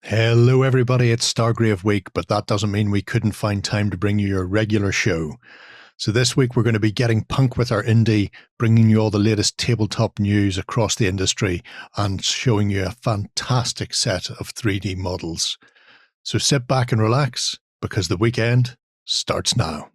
Hello everybody, it's Stargrave Week, but that doesn't mean we couldn't find time to bring you your regular show. So this week we're going to be getting punk with our indie, bringing you all the latest tabletop news across the industry and showing you a fantastic set of 3D models. So sit back and relax, because the weekend starts now.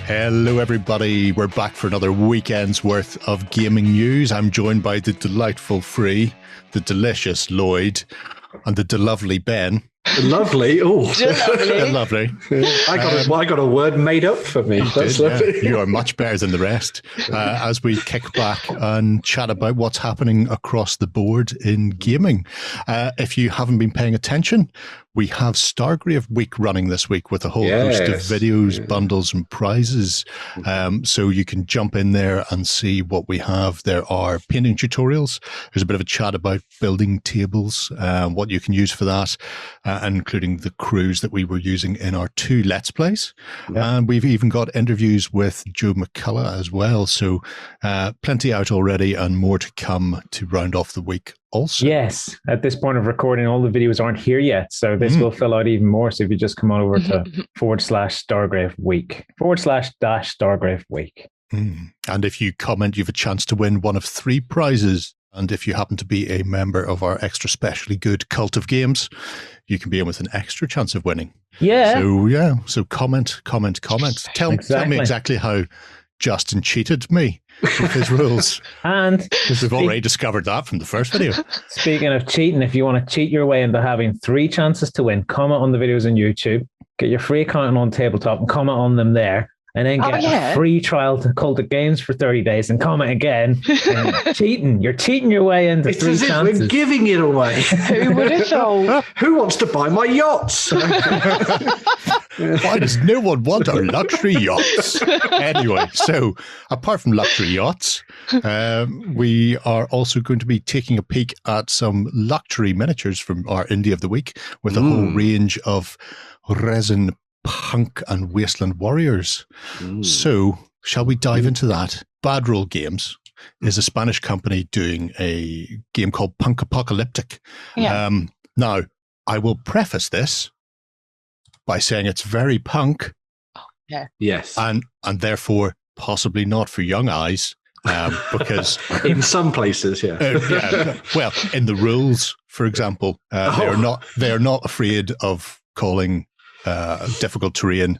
Hello everybody, we're back for another weekend's worth of gaming news. I'm joined by the delightful Free, the delicious Lloyd, and the lovely Ben. Lovely, oh, lovely. I got a word made up for me. That's lovely. You are much better than the rest. As we kick back and chat about what's happening across the board in gaming. If you haven't been paying attention, we have Stargrave Week running this week with a whole host of videos, bundles, and prizes. So you can jump in there and see what we have. There are painting tutorials. There's a bit of a chat about building tables, what you can use for that, including the crews that we were using in our 2 Let's Plays. Yeah. And we've even got interviews with Joe McCullough as well. So plenty out already and more to come to round off the week. Also. Yes, at this point of recording, all the videos aren't here yet, so this will fill out even more. So if you just come on over to /Stargrave Week, /Stargrave Week. And if you comment, you have a chance to win one of 3 prizes. And if you happen to be a member of our extra specially good cult of games, you can be in with an extra chance of winning. Yeah. So comment. Tell me exactly how Justin cheated me with his rules. And because we've already discovered that from the first video. Speaking of cheating, if you want to cheat your way into having 3 chances to win, comment on the videos on YouTube, get your free account on Tabletop and comment on them there, and then get a free trial to Cultic Games for 30 days and comment again. And you're cheating your way into it's 3 as chances. If we're giving it away. Who would have thought? Who wants to buy my yachts? Why does no one want our luxury yachts? Anyway, so apart from luxury yachts, we are also going to be taking a peek at some luxury miniatures from our Indie of the Week with a whole range of resin punk and wasteland warriors. So shall we dive into that? Bad Roll Games is a Spanish company doing a game called Punkapocalyptic. Yeah. Now, I will preface this by saying it's very punk. Yeah. Yes. And therefore possibly not for young eyes, because in some places, well, in the rules, for example, they are not afraid of calling difficult terrain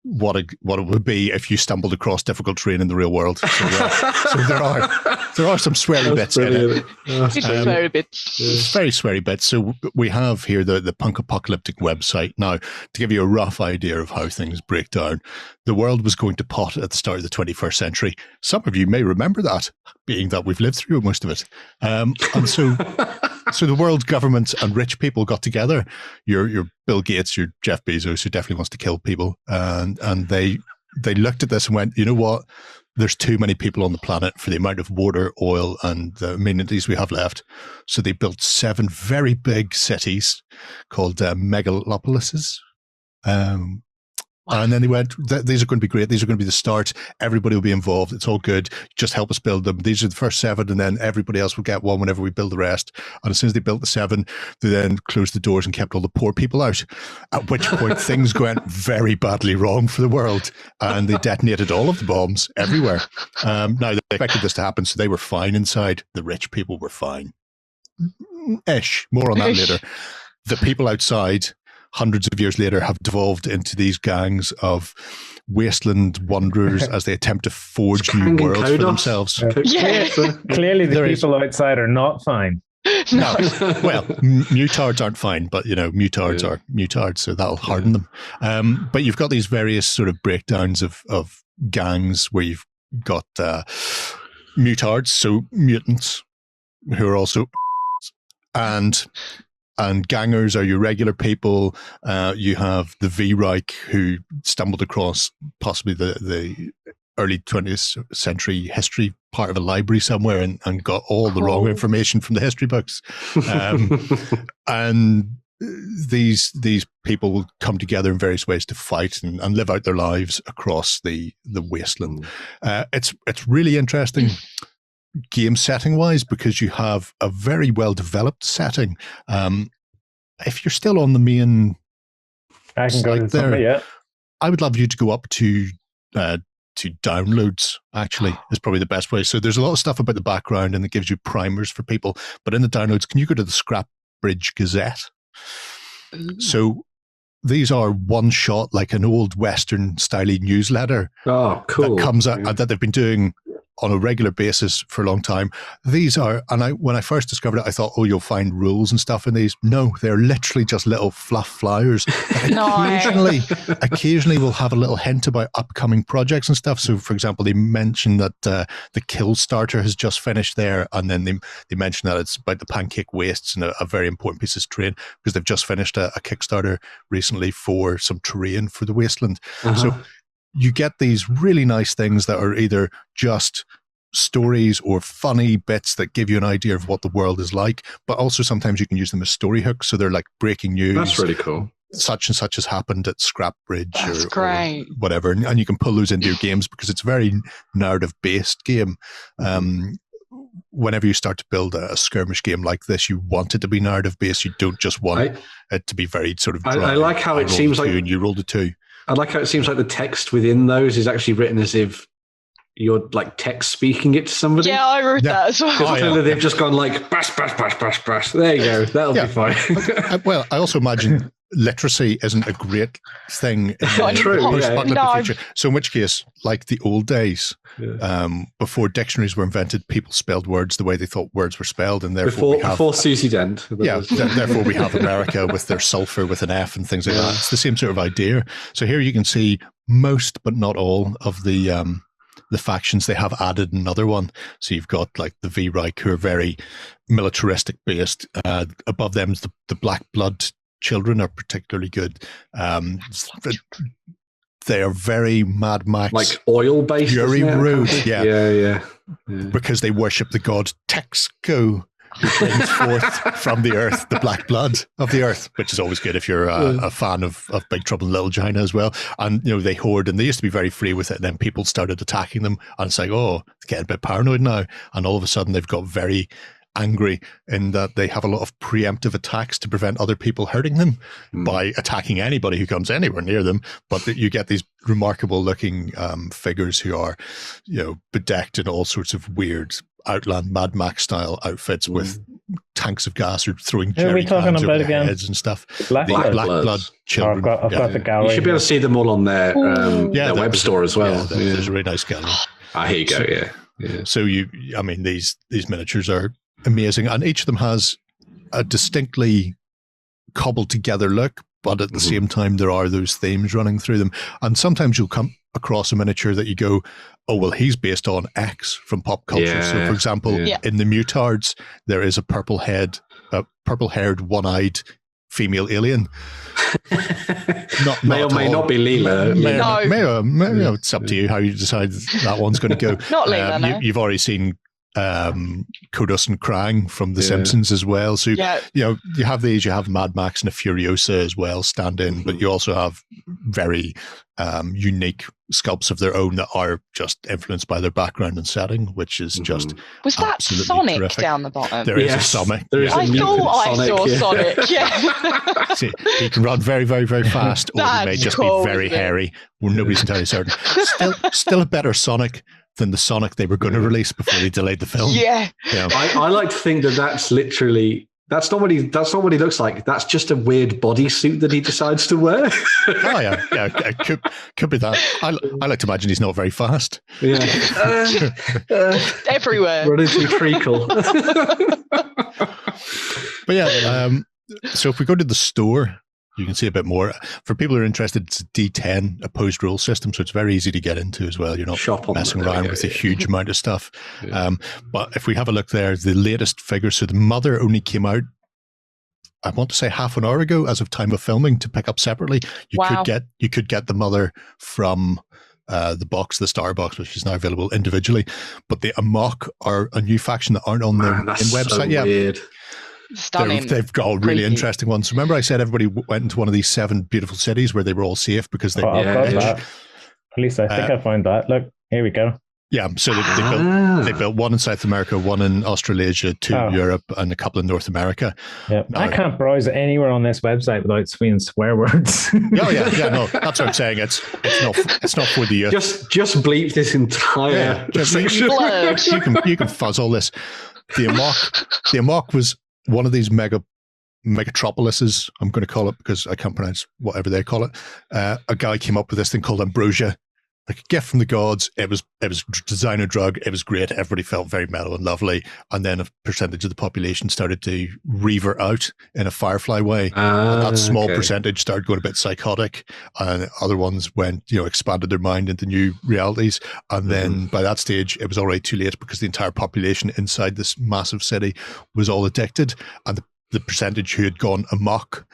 what it would be if you stumbled across difficult terrain in the real world. So there are some sweary bits in it. Sweary bits. Very sweary bits. So we have here the Punkapocalyptic website. Now, to give you a rough idea of how things break down, the world was going to pot at the start of the 21st century. Some of you may remember that, being that we've lived through most of it. And so the world's governments and rich people got together. Your Bill Gates, your Jeff Bezos, who definitely wants to kill people, and they looked at this and went, you know what? There's too many people on the planet for the amount of water, oil, and the amenities we have left. So they built 7 very big cities called megalopolises. And then they went, these are going to be great. These are going to be the start. Everybody will be involved. It's all good. Just help us build them. These are the first 7, and then everybody else will get one whenever we build the rest. And as soon as they built the 7, they then closed the doors and kept all the poor people out. At which point things went very badly wrong for the world, and they detonated all of the bombs everywhere. Now they expected this to happen, so they were fine inside. The rich people were fine. Ish. More on that later. The people outside, hundreds of years later, have devolved into these gangs of wasteland wanderers as they attempt to forge new worlds for themselves. Clearly the people outside are not fine. No, well, mutards aren't fine, but mutards are mutards, so that'll harden them. But you've got these various sort of breakdowns of gangs where you've got mutards, so mutants, who are also, and and gangers are your regular people. You have the V-Reich, who stumbled across possibly the early 20th century history part of a library somewhere and got all the wrong information from the history books. And these people will come together in various ways to fight and live out their lives across the wasteland. It's really interesting game setting wise, because you have a very well developed setting. If you're still on the main I can go to there, yeah. I would love you to go up to downloads, actually, is probably the best way. So there's a lot of stuff about the background and it gives you primers for people. But in the downloads, can you go to the Scrap Bridge Gazette? So these are one shot, like an old Western style newsletter. Oh, cool. That comes out, that they've been doing on a regular basis for a long time. These are, and when I first discovered it, I thought, you'll find rules and stuff in these. No, they're literally just little fluff flyers. Occasionally we'll have a little hint about upcoming projects and stuff. So, for example, they mentioned that the Kill Starter has just finished there, and then they mentioned that it's about the Pancake Wastes and a very important piece of terrain, because they've just finished a Kickstarter recently for some terrain for the Wasteland. So you get these really nice things that are either just stories or funny bits that give you an idea of what the world is like, but also sometimes you can use them as story hooks. So they're like breaking news. That's really cool. Such and such has happened at Scrap Bridge or whatever. And you can pull those into your games because it's a very narrative-based game. Whenever you start to build a skirmish game like this, you want it to be narrative-based. You don't just want it to be very sort of dry. I like how it seems like... And you rolled a 2. I like how it seems like the text within those is actually written as if you're like text speaking it to somebody. Yeah, I wrote that as well. They've just gone like, bash, bash, bash, bash, bash. There you go. That'll be fine. Well, I also imagine literacy isn't a great thing in true, post-apocalyptic future. So in which case, like the old days, before dictionaries were invented, people spelled words the way they thought words were spelled, and therefore before Susie Dent. Therefore we have America with their sulfur with an F and things like that. It's the same sort of idea. So here you can see most, but not all, of the factions. They have added another one. So you've got like the V-Reich, who are very militaristic based. Above them is the Black Blood children are particularly good. They are very Mad Max, like oil based, Fury Road, yeah, because they worship the god Texco, who brings forth from the earth the black blood of the earth, which is always good if you're a fan of Big Trouble in Little China as well. And they hoard, and they used to be very free with it, and then people started attacking them, and it's like, it's getting a bit paranoid now, and all of a sudden they've got very angry in that they have a lot of preemptive attacks to prevent other people hurting them by attacking anybody who comes anywhere near them. But you get these remarkable looking figures who are, bedecked in all sorts of weird Outland Mad Max style outfits with tanks of gas or throwing jerry cans over their heads and stuff. Black Blood children. I've got the gallery. You should be able to see them all on their web store as well. There's a really nice gallery. Here you go. Yeah. So these miniatures are amazing, and each of them has a distinctly cobbled together look, but at the same time there are those themes running through them. And sometimes you'll come across a miniature that you go, he's based on X from pop culture. So for example, in the Mutards there is a purple-haired one-eyed female alien. May or may not be Leela. May, it's up to you how you decide that one's going to go. Not Leela, no. You've already seen Kodos and Krang from The Simpsons as well. So you have these. You have Mad Max and a Furiosa as well stand in, but you also have very unique sculpts of their own that are just influenced by their background and setting, which is just was that Sonic terrific. Down the bottom? There is a Sonic. I thought I saw Sonic. Yeah, see, he can run very, very, very fast, or he may just be very hairy. Well, nobody's entirely certain. Still a better Sonic than the Sonic they were going to release before they delayed the film. Yeah. I like to think that's literally that's not what he looks like. That's just a weird bodysuit that he decides to wear. It could be that. I like to imagine he's not very fast. Yeah, everywhere running through treacle. But so if we go to the store, you can see a bit more. For people who are interested, it's a D10 opposed rule system, so it's very easy to get into as well. You're not messing around with a huge amount of stuff. But if we have a look there, the latest figure, so the Mother only came out I want to say half an hour ago, as of time of filming, to pick up separately. You could get the mother from the box, the star box, which is now available individually. But the Amok are a new faction that aren't on their website yet. Weird. Stunning. They've got really interesting ones. Remember, I said everybody went into one of these 7 beautiful cities where they were all safe because they. I've got that. At least I think I found that. Look, here we go. Yeah, so they built one in South America, one in Australasia, 2 in Europe, and a couple in North America. Yeah, I can't browse anywhere on this website without seeing swear words. yeah, no, that's what I'm saying. It's not for the youth. Just bleep this entire section. You can fuzz all this. The Amok was one of these megatropolises, I'm going to call it because I can't pronounce whatever they call it. A guy came up with this thing called ambrosia, like a gift from the gods. It was a designer drug. It was great. Everybody felt very mellow and lovely. And then a percentage of the population started to reaver out in a Firefly way. And that small percentage started going a bit psychotic, and other ones went, expanded their mind into new realities. And then by that stage, it was already too late because the entire population inside this massive city was all addicted, and the percentage who had gone amok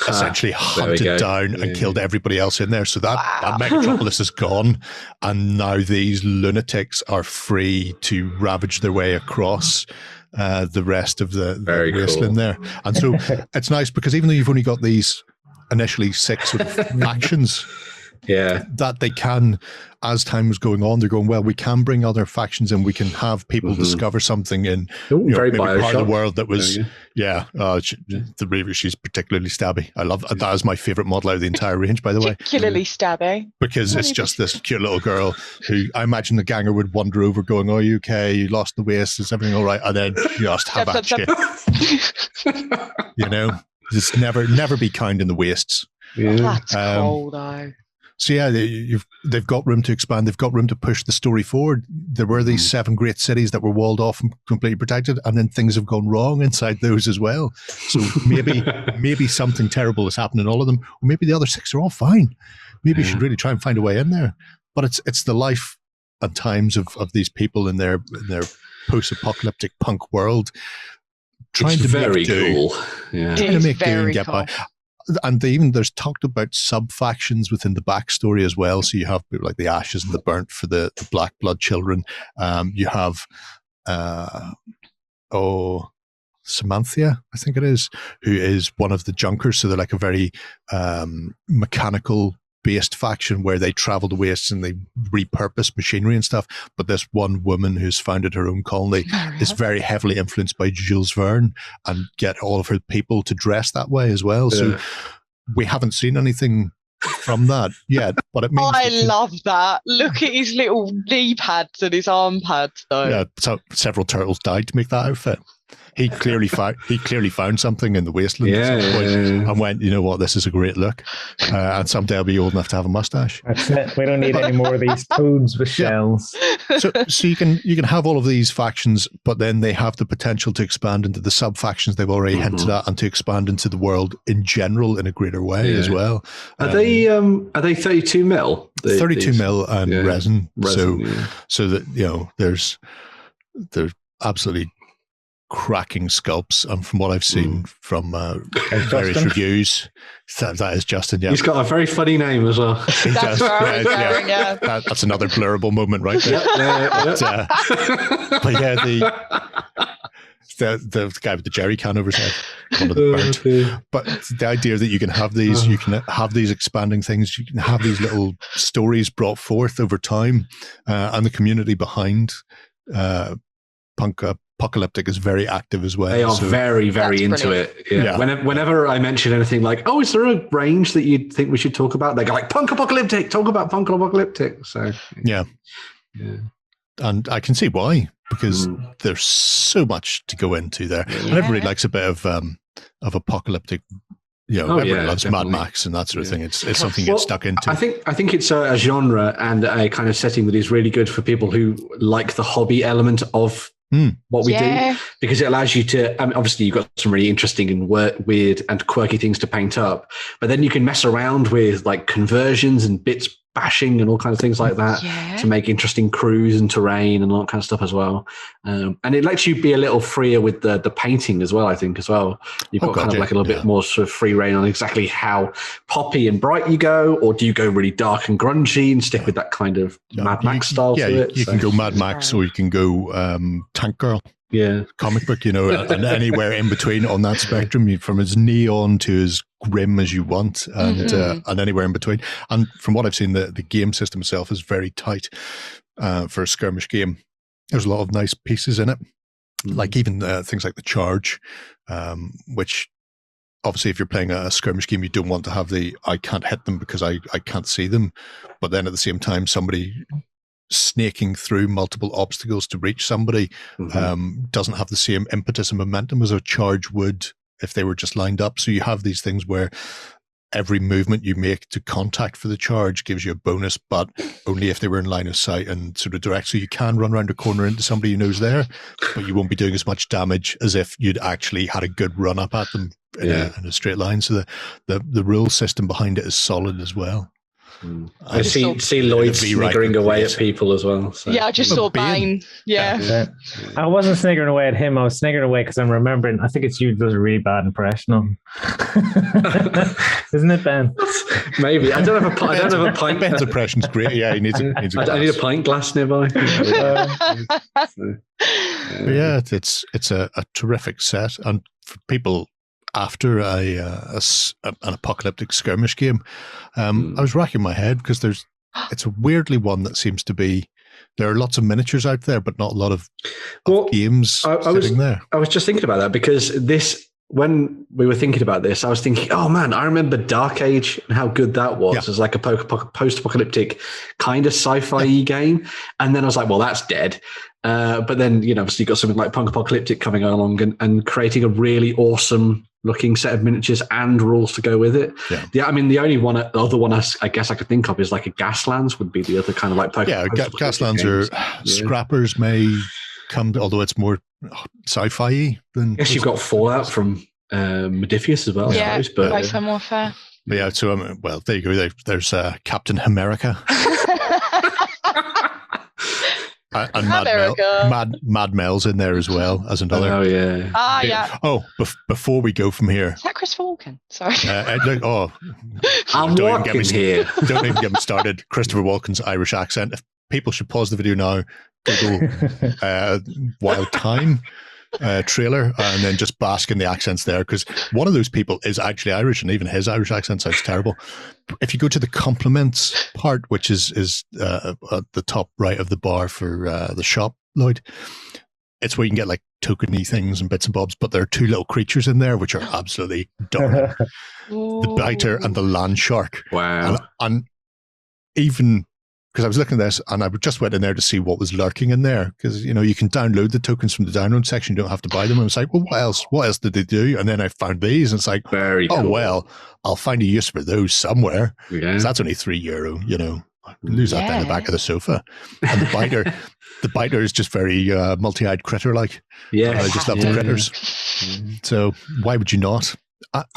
essentially hunted down and killed everybody else in there. So that megatropolis is gone, and now these lunatics are free to ravage their way across the rest of the wasteland there. And so it's nice because even though you've only got these initially 6 sort of factions, that they can, as time was going on, they're going, well, we can bring other factions and we can have people discover something in maybe part of the world that was, the Reaver, she's particularly stabby. I love that. Is my favorite model out of the entire range, by the way. Particularly stabby. Because it's just this cute little girl who I imagine the ganger would wander over going, oh, are you okay? You lost the waist? Is everything all right? And then just have at you. Just never be kind in the wastes. Yeah. That's cool, though. So they've got room to expand. They've got room to push the story forward. There were these 7 great cities that were walled off and completely protected, and then things have gone wrong inside those as well. So maybe something terrible has happened in all of them, or maybe the other 6 are all fine. Maybe you should really try and find a way in there. But it's the life and times of these people in their post-apocalyptic punk world, trying to make do. Yeah, trying to make do and get by. And there's talked about sub-factions within the backstory as well. So you have people like the Ashes and the Burnt for the Black Blood children. You have, Samanthia, I think it is, who is one of the Junkers. So they're like a very mechanical-based faction where they travel the wastes and they repurpose machinery and stuff. But this one woman who's founded her own colony is very heavily influenced by Jules Verne and get all of her people to dress that way as well. So we haven't seen anything from that yet, but it means I love that. Look at his little knee pads and his arm pads, though. Yeah, so several turtles died to make that outfit. He clearly found something in the wasteland at some point and went, you know what, this is a great look. And someday I'll be old enough to have a mustache. That's it. We don't need any more of these toads with shells. So you can have all of these factions, but then they have the potential to expand into the sub factions they've already hinted at, and to expand into the world in general in a greater way as well. Are they 32 mil? 32 mil and resin. So that there's absolutely cracking sculpts, and from what I've seen from various reviews, that is Justin. Yeah, he's got a very funny name as well. That's that's another blurrable moment right there. But the guy with the jerry can over his head, one of the burnt. But the idea that you can have these, you can have these expanding things, you can have these little stories brought forth over time, and the community behind Punkapocalyptic is very active as well. They are very, very into it. Yeah. Whenever I mention anything like, oh, is there a range that you think we should talk about? They go like, Punkapocalyptic, talk about Punkapocalyptic. So yeah. And I can see why, because there's so much to go into there. And everybody likes a bit of apocalyptic. Everyone loves definitely. Mad Max and that sort of thing. It's something you get stuck into. I think it's a genre and a kind of setting that is really good for people who like the hobby element of what we do, because it allows you to, obviously you've got some really interesting and weird and quirky things to paint up, but then you can mess around with like conversions and bits bashing and all kinds of things like that to make interesting crews and terrain and all that kind of stuff as well. And it lets you be a little freer with the painting as well, I think, as well. You've got kind of like a little bit more sort of free reign on exactly how poppy and bright you go, or do you go really dark and grungy and stick with that kind of Mad Max style to it? You can go Mad Max or you can go Tank Girl. Yeah, comic book, and anywhere in between on that spectrum, from as neon to as grim as you want, and anywhere in between. And from what I've seen, the game system itself is very tight for a skirmish game. There's a lot of nice pieces in it, like even things like the charge, which obviously if you're playing a skirmish game, you don't want to have the I can't hit them because I can't see them, but then at the same time somebody snaking through multiple obstacles to reach somebody doesn't have the same impetus and momentum as a charge would if they were just lined up. So you have these things where every movement you make to contact for the charge gives you a bonus, but only if they were in line of sight and sort of direct. So you can run around a corner into somebody you know's there, but you won't be doing as much damage as if you'd actually had a good run up at them in a straight line. So the rule system behind it is solid as well. I see Lloyd sniggering away at people as well. So. Yeah, I just saw Bane. Yeah. I wasn't sniggering away at him. I was sniggering away because I'm remembering. I think it's you does a really bad impression of him. Isn't it, Ben? Maybe. I don't have a pint. Ben's impression's great. Yeah, he needs a glass. I need a pint glass nearby. Yeah, it's a terrific set, and for people after an apocalyptic skirmish game, I was racking my head because it's a weirdly one that seems to be, there are lots of miniatures out there, but not a lot of games sitting there. I was just thinking about that because when we were thinking about this, I was thinking, oh man, I remember Dark Age and how good that was as like a post-apocalyptic kind of sci-fi game. And then I was like, well, that's dead. But then, obviously you've got something like Punkapocalyptic coming along and creating a really awesome looking set of miniatures and rules to go with it. Yeah. I mean, the other one I guess I could think of is like a Gaslands would be the other kind of like Gaslands are scrappers may come, although it's more sci-fi than. I guess you've got Fallout from Modifius as well. Yeah, I suppose, but Life Warfare. But yeah, so well, there you go. There's Captain America. And Mad Mel's in there as well as another. Oh yeah. Yeah. Oh, before we go from here, is that Christopher Walken? Sorry. I'm walking here. Don't even get me started. Christopher Walken's Irish accent. If people should pause the video now, Google Wild Time trailer, and then just bask in the accents there, because one of those people is actually Irish, and even his Irish accent sounds terrible. If you go to the compliments part, which is at the top right of the bar for the shop, Lloyd, it's where you can get like tokeny things and bits and bobs, but there are two little creatures in there which are absolutely dark. The biter and the land shark. Wow. And even because I was looking at this and I just went in there to see what was lurking in there, because you can download the tokens from the download section, you don't have to buy them. I was like, well, what else did they do? And then I found these and it's like, very cool. Well, I'll find a use for those somewhere. Yeah. That's only €3, lose that down the back of the sofa. And the biter is just very multi-eyed critter like. Yeah, I just love the critters. So why would you not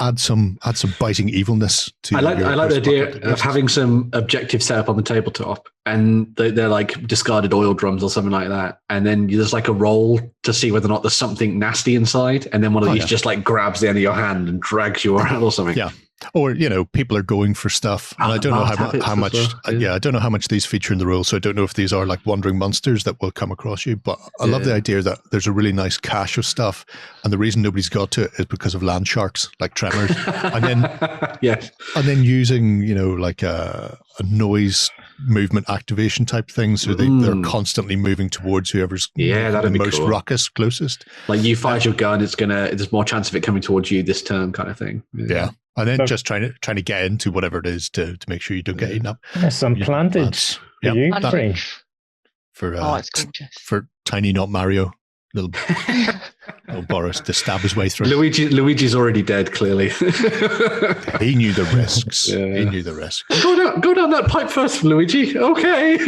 add some biting evilness to? I like the idea of having some objective set up on the tabletop, and they're like discarded oil drums or something like that, and then there's like a roll to see whether or not there's something nasty inside, and then one of these just like grabs the end of your hand and drags you around or something. Yeah. Or people are going for stuff, and I don't know how much. Well. I don't know how much these feature in the rules, so I don't know if these are like wandering monsters that will come across you. But I love the idea that there's a really nice cache of stuff, and the reason nobody's got to it is because of land sharks, like tremors, and then using like a noise movement activation type thing, so they're constantly moving towards whoever's the most ruckus closest. Like you fire your gun, there's more chance of it coming towards you this turn, kind of thing. Yeah. And then just trying to get into whatever it is to make sure you don't get eaten up. Some plantage for for tiny not Mario, little Boris to stab his way through. Luigi's already dead. Clearly, he knew the risks. Yeah. He knew the risks. Go down that pipe first, Luigi. Okay.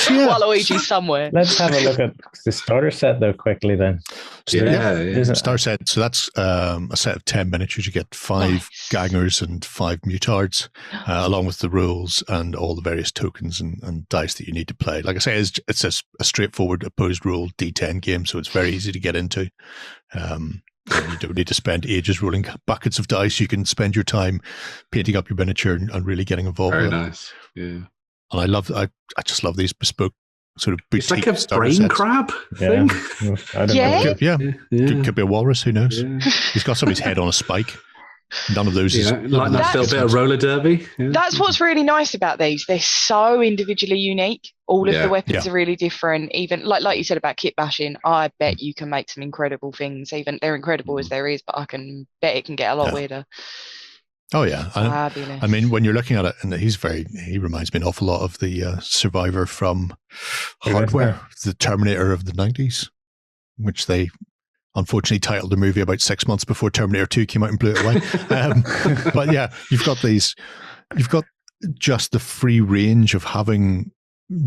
Waluigi somewhere. Let's have a look at the starter set though quickly then. So Star set. So that's a set of 10 miniatures. You get 5 gangers and 5 mutards, along with the rules and all the various tokens and dice that you need to play. Like I say, it's a straightforward opposed rule D10 game, so it's very easy to get into. You don't need to spend ages rolling buckets of dice. You can spend your time painting up your miniature and really getting involved. Very nice. Yeah. And I just love these bespoke sort of boutique. It's like a brain crab thing. Could be a walrus. Who knows? Yeah. He's got somebody's head on a spike. None of those is like that little bit of roller derby. Yeah. That's what's really nice about these. They're so individually unique. All of the weapons are really different. Even like you said about kit bashing, I bet you can make some incredible things. Even they're incredible as there is, but I can bet it can get a lot weirder. Oh yeah, I mean, when you're looking at it, and he reminds me an awful lot of the survivor from Hardware, the Terminator of the 90s, which they unfortunately titled the movie about 6 months before Terminator 2 came out and blew it away. But yeah, you've got just the free range of having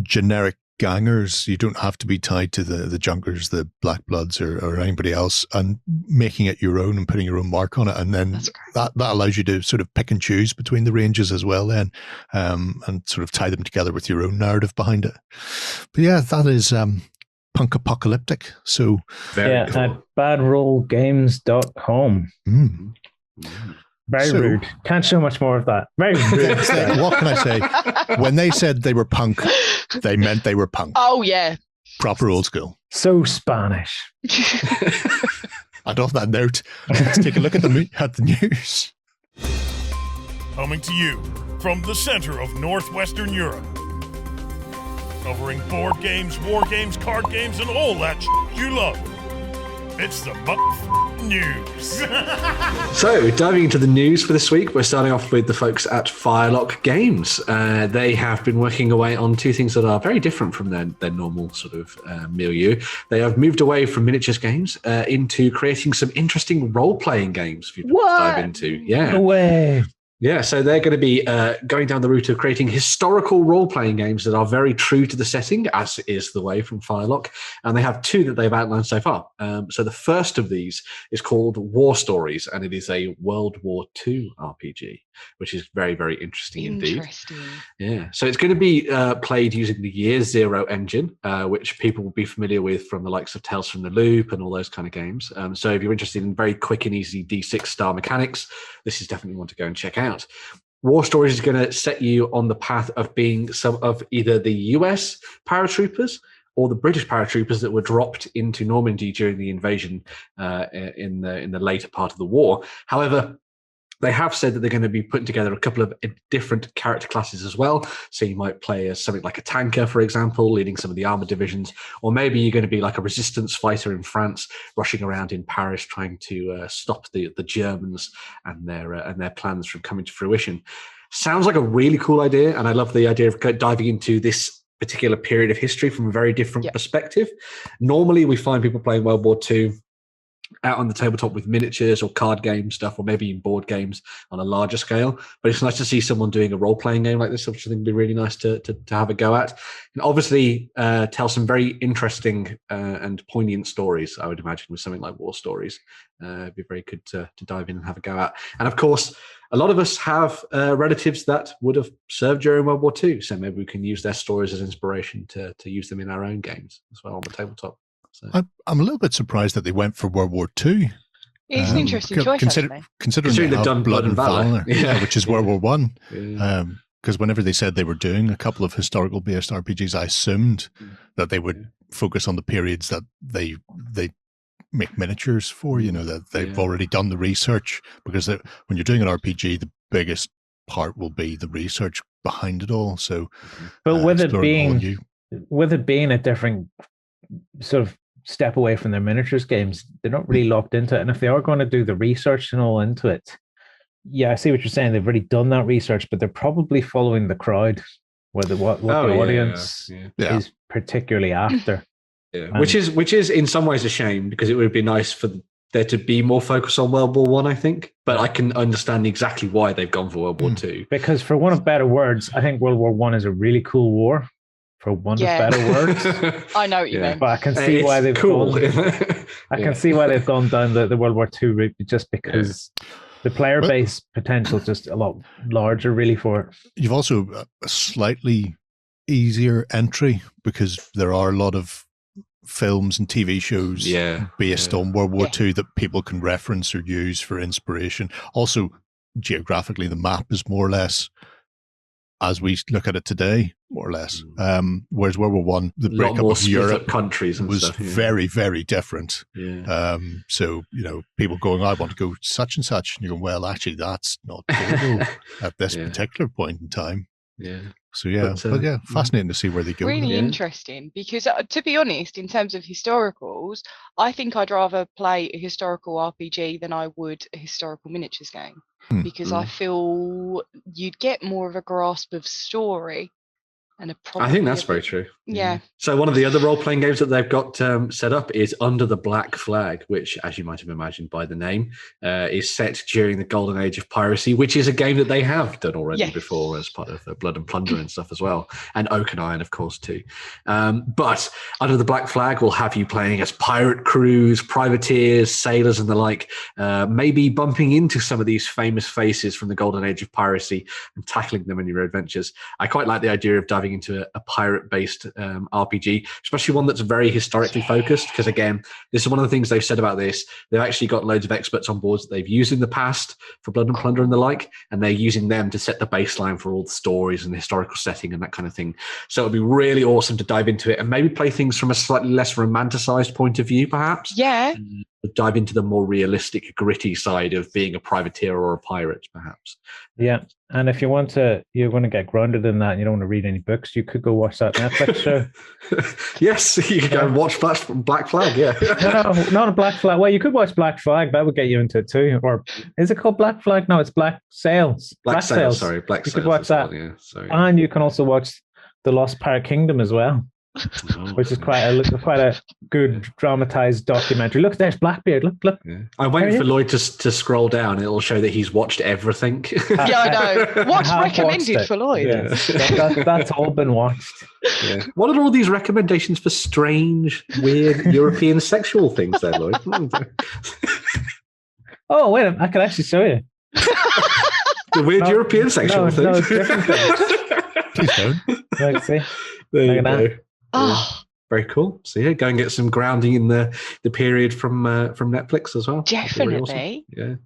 generic gangers. You don't have to be tied to the Junkers, the Black Bloods, or anybody else, and making it your own and putting your own mark on it. And then that allows you to sort of pick and choose between the ranges as well then, and sort of tie them together with your own narrative behind it. But yeah, that is Punkapocalyptic. So at badrollgames.com. Very rude. Can't show much more of that. Very rude. What can I say? When they said they were punk, they meant they were punk. Oh, yeah. Proper old school. So Spanish. And off that note, let's take a look at the news. Coming to you from the center of Northwestern Europe. Covering board games, war games, card games, and all that you love. It's the news. So, diving into the news for this week, we're starting off with the folks at Firelock Games. They have been working away on 2 things that are very different from their normal sort of milieu. They have moved away from miniatures games into creating some interesting role-playing games for you to dive into. Yeah. No way. Yeah, so they're going to be going down the route of creating historical role-playing games that are very true to the setting, as is the way from Firelock. And they have 2 that they've outlined so far. So the first of these is called War Stories, and it is a World War II RPG, which is very, very interesting indeed. Yeah, so it's going to be played using the Year Zero engine, which people will be familiar with from the likes of Tales from the Loop and all those kind of games. So if you're interested in very quick and easy D6 style mechanics, this is definitely one to go and check out. War Stories is going to set you on the path of being some of either the US paratroopers or the British paratroopers that were dropped into Normandy during the invasion in the later part of the war. However, they have said that they're going to be putting together a couple of different character classes as well. So you might play as something like a tanker, for example, leading some of the armored divisions, or maybe you're going to be like a resistance fighter in France, rushing around in Paris trying to stop the Germans and their plans from coming to fruition. Sounds like a really cool idea, and I love the idea of diving into this particular period of history from a very different perspective. Normally, we find people playing World War II out on the tabletop with miniatures or card game stuff, or maybe in board games on a larger scale. But it's nice to see someone doing a role-playing game like this, which I think would be really nice to have a go at. And obviously tell some very interesting and poignant stories, I would imagine, with something like War Stories. It'd be very good to dive in and have a go at. And of course, a lot of us have relatives that would have served during World War II, so maybe we can use their stories as inspiration to use them in our own games as well on the tabletop. So. I'm a little bit surprised that they went for World War II. It's an interesting choice, considering they've done Blood and Valor, which is World War One. Because whenever they said they were doing a couple of historical-based RPGs, I assumed that they would focus on the periods that they make miniatures for. You know, that they've already done the research. Because when you're doing an RPG, the biggest part will be the research behind it all. So, but with it being a different sort of step away from their miniatures games, they're not really locked into it. And if they are going to do the research and all into it, I see what you're saying. They've already done that research, but they're probably following the crowd, what the audience is particularly after. Which is in some ways a shame, because it would be nice for there to be more focus on World War One, I think. But I can understand exactly why they've gone for World War Two. Because for want of better words, I think World War One is a really cool war. for want of better words. I know what you mean. But I can see why they've cool. can see why they've gone down the World War II route, just because the player base potential is just a lot larger, really, for it. You've also a slightly easier entry because there are a lot of films and TV shows based on World War II that people can reference or use for inspiration. Also, geographically, the map is more or less as we look at it today, more or less. Whereas World War One, the breakup of Europe countries and was stuff, very, very different. Yeah. So, people going, I want to go such and such, and you're going, well, actually, that's not doable at this particular point in time. Yeah. So, but fascinating to see where they go. Really interesting, because to be honest, in terms of historicals, I think I'd rather play a historical RPG than I would a historical miniatures game. Because I feel you'd get more of a grasp of story. I think that's very true. Yeah. So one of the other role-playing games that they've got set up is Under the Black Flag, which, as you might have imagined by the name, is set during the golden age of piracy, which is a game that they have done already before as part of Blood and Plunder and stuff as well, and Oak and Iron, of course, too. But Under the Black Flag will have you playing as pirate crews, privateers, sailors, and the like, maybe bumping into some of these famous faces from the golden age of piracy and tackling them in your adventures. I quite like the idea of diving into a pirate-based RPG, especially one that's very historically focused, because again, this is one of the things they've said about this. They've actually got loads of experts on board that they've used in the past for Blood and Plunder and the like, and they're using them to set the baseline for all the stories and the historical setting and that kind of thing. So it'll be really awesome to dive into it and maybe play things from a slightly less romanticized point of view, perhaps. Yeah. Dive into the more realistic, gritty side of being a privateer or a pirate, perhaps. Yeah. And if you want to get grounded in that and you don't want to read any books, you could go watch that Netflix show. Yes, you could go and watch Black Flag, No, not a Black Flag. Well, you could watch Black Flag. That would get you into it too. Or is it called Black Flag? No, it's Black Sails. Black Sails, sorry. You could watch that. And you can also watch The Lost Pirate Kingdom as well. Which is quite a good dramatized documentary. Look, there's Blackbeard. Look. Yeah. I'm waiting for Lloyd to scroll down, and it'll show that he's watched everything. I know. What's recommended for Lloyd? Yeah. That's all been watched. Yeah. What are all these recommendations for strange, weird European sexual things there, Lloyd? Oh, wait, I can actually show you. The weird European sexual things? No, different things. Please don't. Like, see? There you go. Oh. Very cool. So yeah, go and get some grounding in the period from Netflix as well. Definitely. Awesome.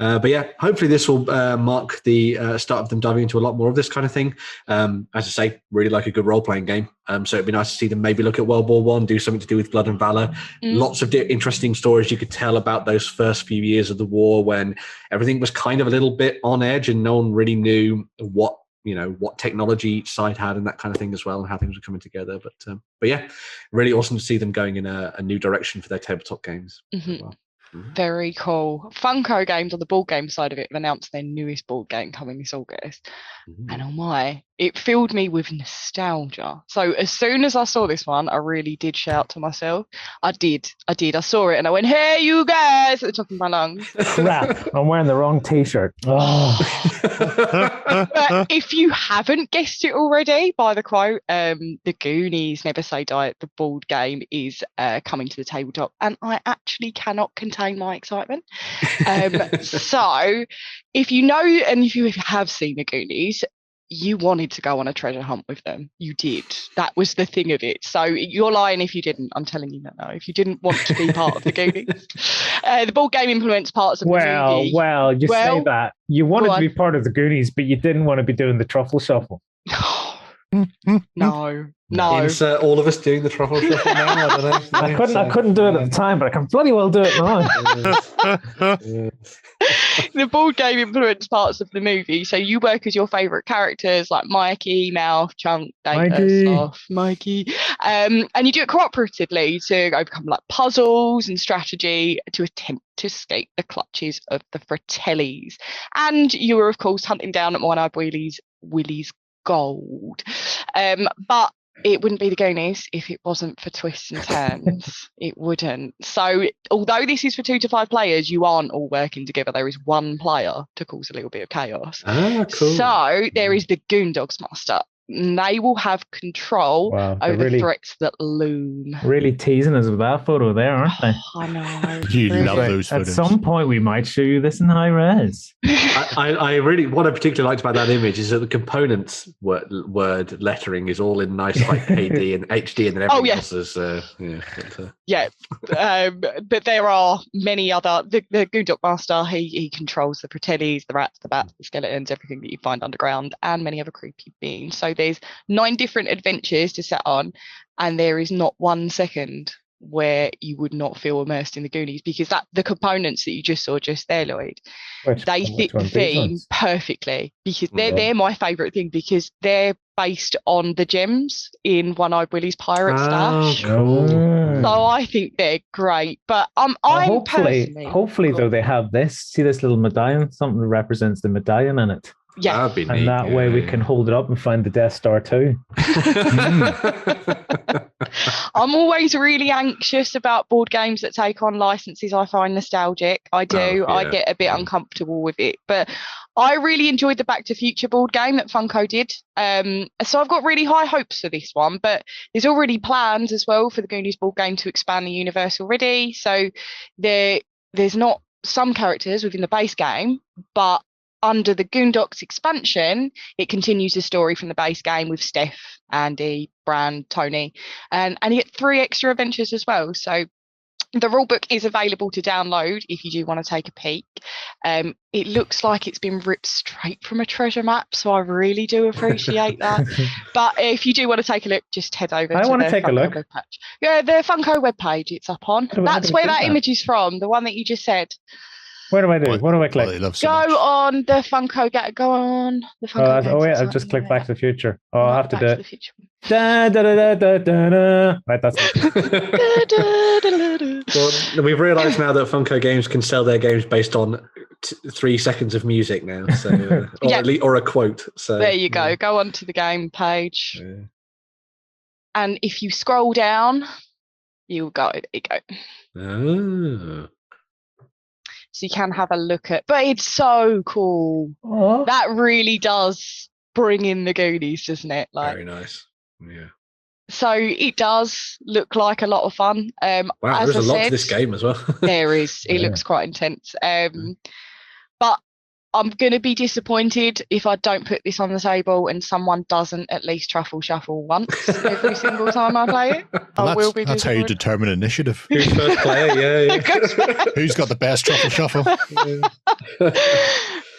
Yeah. But yeah, hopefully this will mark the start of them diving into a lot more of this kind of thing. As I say, really like a good role-playing game. So it'd be nice to see them maybe look at World War One, do something to do with Blood and Valor. Lots of interesting stories you could tell about those first few years of the war when everything was kind of a little bit on edge and no one really knew what technology each side had and that kind of thing as well, and how things were coming together. But yeah, really awesome to see them going in a new direction for their tabletop games. As well. Very cool. Funko Games on the board game side of it have announced their newest board game coming this August. And oh my, it filled me with nostalgia. So as soon as I saw this one, I really did shout to myself. I did. I saw it and I went, "Hey, you guys!" at the top of my lungs. Crap, I'm wearing the wrong t-shirt. Oh. But if you haven't guessed it already by the quote, the Goonies Never Say Die, the board game is coming to the tabletop, and I actually cannot contain my excitement. So if you know, and if you have seen the Goonies, you wanted to go on a treasure hunt with them. You did. That was the thing of it. So you're lying if you didn't. I'm telling you that now. If you didn't want to be part of the Goonies, the board game implements parts of the movie. Well, you say that. You wanted to be part of the Goonies, but you didn't want to be doing the truffle shuffle. No. Insert all of us doing the truffle shuffle now. I don't know. I couldn't do it at the time, but I can bloody well do it now. The board game implements parts of the movie, so you work as your favourite characters like Mikey, Mouth, Chunk, Data, Soft, Mikey, and you do it cooperatively to overcome like puzzles and strategy to attempt to escape the clutches of the Fratellis. And you are, of course, hunting down at One-Eyed Willie's gold. But it wouldn't be the Goonies if it wasn't for twists and turns. It wouldn't. So although this is for 2 to 5 players, you aren't all working together. There is one player to cause a little bit of chaos. Ah, cool. So there is the Goondogs Master. they will have control over threats that loom. Really teasing us with that photo there, aren't they? I know. You love those photos. At some point, we might show you this in high res. I really, what I particularly liked about that image is that the components word lettering is all in nice like KD and HD, and then everything else is but there are many other. The Goondock Master, he controls the Fratellis, the rats, the bats, the skeletons, everything that you find underground, and many other creepy beings. So there's 9 different adventures to set on, and there is not 1 second where you would not feel immersed in the Goonies, because the components that you just saw just there, Lloyd, they fit the theme perfectly, because they're my favourite thing, because they're based on the gems in One-Eyed Willie's pirate stash. Cool. So I think they're great. But hopefully though, they have this. See this little medallion? Something that represents the medallion in it. Yeah, that'd be and neat, that way we can hold it up and find the Death Star too. I'm always really anxious about board games that take on licenses I find nostalgic. I do. I get a bit uncomfortable with it. But I really enjoyed the Back to Future board game that Funko did. So I've got really high hopes for this one. But there's already plans as well for the Goonies board game to expand the universe already. So there's not some characters within the base game, but under the Goondocks expansion, it continues the story from the base game with Steph, Andy, Bran, Tony, and you get 3 extra adventures as well. So the rulebook is available to download if you do want to take a peek. It looks like it's been ripped straight from a treasure map, so I really do appreciate that. But if you do want to take a look, just head over to the Funko webpage. Yeah, the Funko webpage it's up on. That's where that image is from, the one that you just said. What do I do? What do I click? Go on the Funko. Go on the Funko. I've just clicked Back to the Future. Oh, I'll have to do it. Da, da, da, da, da, da. Right, that's it. Well, we've realised now that Funko Games can sell their games based on 3 seconds of music now, so or a quote. So there you go. Go on to the game page, and if you scroll down, you'll go. There you go. Oh. So you can have a look at, but it's so cool. Aww. That really does bring in the Goonies, doesn't it? Like, very nice. Yeah. So it does look like a lot of fun. Wow, there's a lot to this game as well. There is. It looks quite intense. But I'm going to be disappointed if I don't put this on the table and someone doesn't at least truffle shuffle once every single time I play it. Well, that's how you determine initiative. Who's first player? Yeah. Who's got the best truffle shuffle?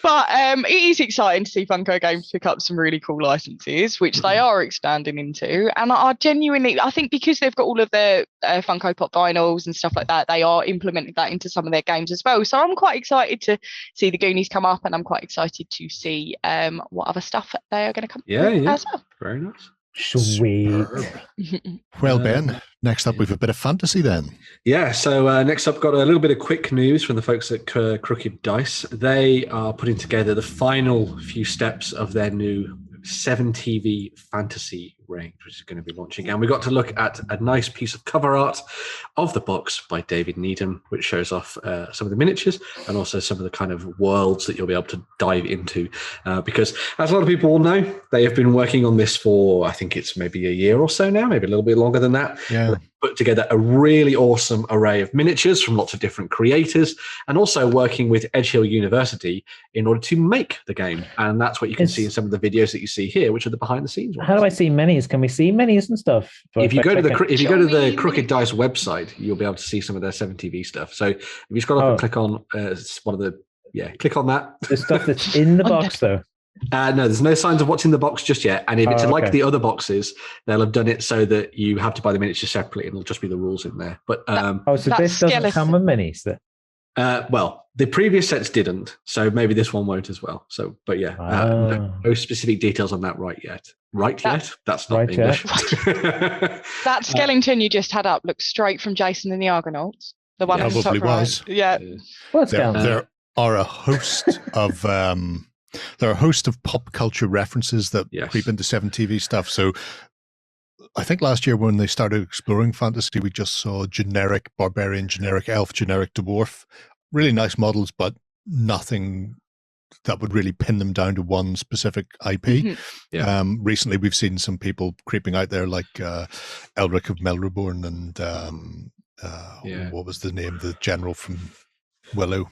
But it is exciting to see Funko Games pick up some really cool licenses, which they are expanding into. And I think because they've got all of the Funko Pop vinyls and stuff like that, they are implementing that into some of their games as well. So I'm quite excited to see the Goonies come up, and I'm quite excited to see what other stuff they are going to come with as well. Very nice. Sweet. Well, Ben, next up we've a bit of fantasy then. Yeah, so next up, got a little bit of quick news from the folks at Crooked Dice. They are putting together the final few steps of their new 7TV fantasy range, which is going to be launching. And we got to look at a nice piece of cover art of the box by David Needham, which shows off some of the miniatures and also some of the kind of worlds that you'll be able to dive into. Because as a lot of people will know, they have been working on this for, I think it's maybe a year or so now, maybe a little bit longer than that. Yeah. Put together a really awesome array of miniatures from lots of different creators, and also working with Edge Hill University in order to make the game. And that's what you can see in some of the videos that you see here, which are the behind the scenes ones. How do I see minis? Can we see minis and stuff? If you go to the Crooked Dice website, you'll be able to see some of their 7TV stuff. So if you scroll up and click on one of the click on that. The stuff that's in the box though. No, there's no signs of what's in the box just yet. And if it's like the other boxes, they'll have done it so that you have to buy the miniatures separately, and it'll just be the rules in there. But so this doesn't come with minis then? Well, the previous sets didn't, so maybe this one won't as well. So, but no specific details on that yet. That's not English. That skeleton you just had up looks straight from Jason and the Argonauts. The one on the top right. Yeah. There are a host of there are a host of pop culture references that creep into 7TV stuff. So I think last year when they started exploring fantasy, we just saw generic barbarian, generic elf, generic dwarf. Really nice models, but nothing would really pin them down to one specific IP. Mm-hmm. Recently, we've seen some people creeping out there, like Elric of Melreborn and what was the name? The general from Willow.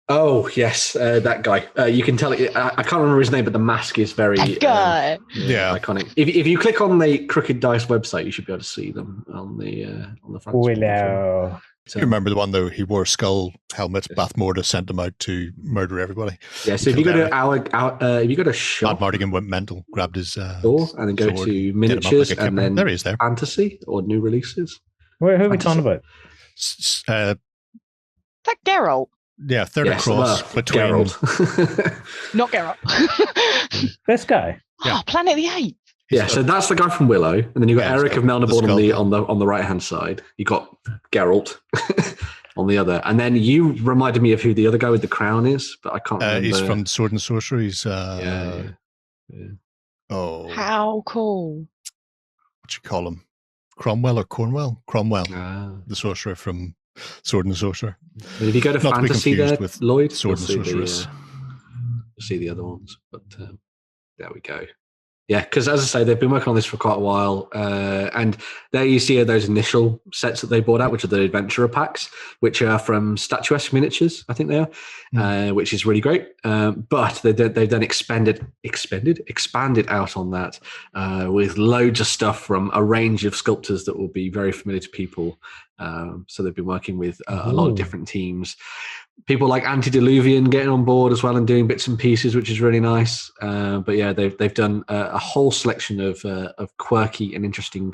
Oh yes, that guy. You can tell it. I can't remember his name, but the mask is very iconic. If you click on the Crooked Dice website, you should be able to see them on the front. Willow. You remember the one though? He wore a skull helmet. Bathmorda sent him out to murder everybody. Yeah. So if you go to if you go to shop, Mardigan went mental, grabbed his door, and then go to miniatures, and then there he is. There, fantasy or new releases. Who are we talking about? That Geralt. Yeah, third across between Geralt. Not Geralt. This guguy. Oh, Planet of the Apes. Yeah, so that's the guy from Willow, and then you've got Eric of Melneborn on the right hand side. You got Geralt on the other, and then you reminded me of who the other guy with the crown is, but I can't remember. He's from Sword and Sorcery. He's Oh, how cool! What you call him? Cromwell or Cornwell? Cromwell, the sorcerer from Sword and Sorcerer. And if you go to fantasy there, with Lloyd, Sword and Sorceress. See the other ones, but there we go. Yeah, because as I say, they've been working on this for quite a while, and there you see those initial sets that they brought out, which are the adventurer packs, which are from Statuesque Miniatures, I think they are, which is really great. But they've then expanded out on that with loads of stuff from a range of sculptors that will be very familiar to people. So they've been working with a lot of different teams. People like Antediluvian getting on board as well and doing bits and pieces, which is really nice. But yeah, they've done a whole selection of quirky and interesting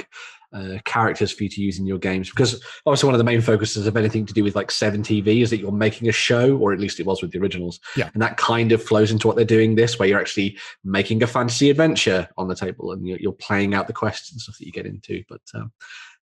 characters for you to use in your games. Because obviously one of the main focuses of anything to do with like 7TV is that you're making a show, or at least it was with the originals. Yeah. And that kind of flows into what they're doing this, where you're actually making a fantasy adventure on the table and you're playing out the quests and stuff that you get into. But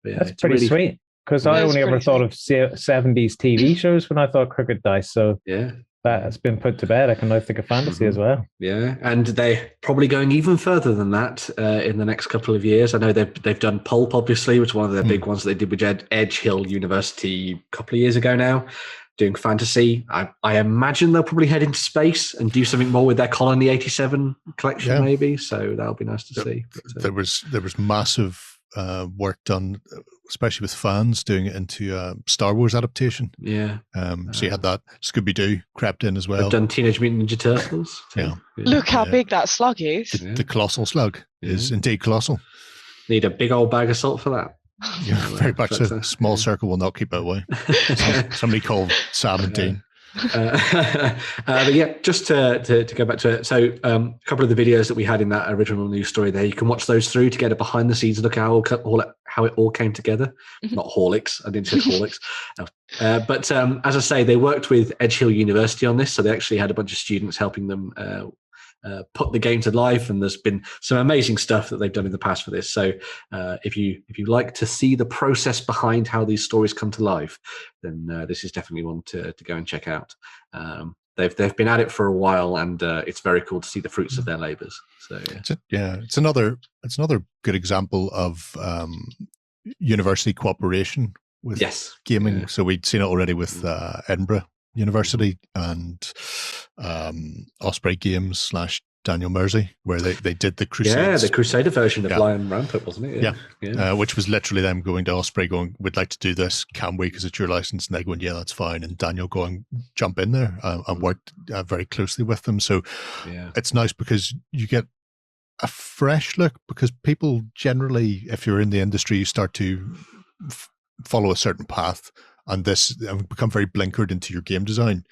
yeah, that's pretty sweet. Because I only ever thought of 70s TV shows when I thought Crooked Dice. So yeah, that has been put to bed. I can now think of fantasy as well. Yeah, and they're probably going even further than that in the next couple of years. I know they've done Pulp, obviously, which is one of their big ones that they did with Edge Hill University a couple of years ago now, doing fantasy. I imagine they'll probably head into space and do something more with their Colony 87 collection, maybe. So that'll be nice to see. But, there was massive work done, especially with fans doing it into Star Wars adaptation. Yeah. So you had that. Scooby-Doo crept in as well. They've done Teenage Mutant Ninja Turtles. Yeah. Look how big that slug is. The colossal slug is indeed colossal. Need a big old bag of salt for that. Yeah, very much so. Small circle will not keep it away. Somebody called Sam and Dean. But yeah, just to go back to it. So a couple of the videos that we had in that original news story there, you can watch those through to get a behind the scenes look at how it all came together. Not Horlicks. I didn't say Horlicks. But as I say, they worked with Edge Hill University on this. So they actually had a bunch of students helping them put the game to life, and there's been some amazing stuff that they've done in the past for this. So if you like to see the process behind how these stories come to life, then this is definitely one to go and check out. They've been at it for a while, and it's very cool to see the fruits of their labors. So it's another good example of university cooperation with gaming. Yeah. So we'd seen it already with Edinburgh University and Osprey Games / Daniel Mersey, where they did the Crusades. Yeah, the Crusader version of Lion Rampart, wasn't it? Yeah. Which was literally them going to Osprey going, we'd like to do this, can we, because it's your license? And they going, yeah, that's fine. And Daniel going, jump in there, and worked very closely with them. So it's nice because you get a fresh look, because people generally, if you're in the industry, you start to follow a certain path, and this become very blinkered into your game design,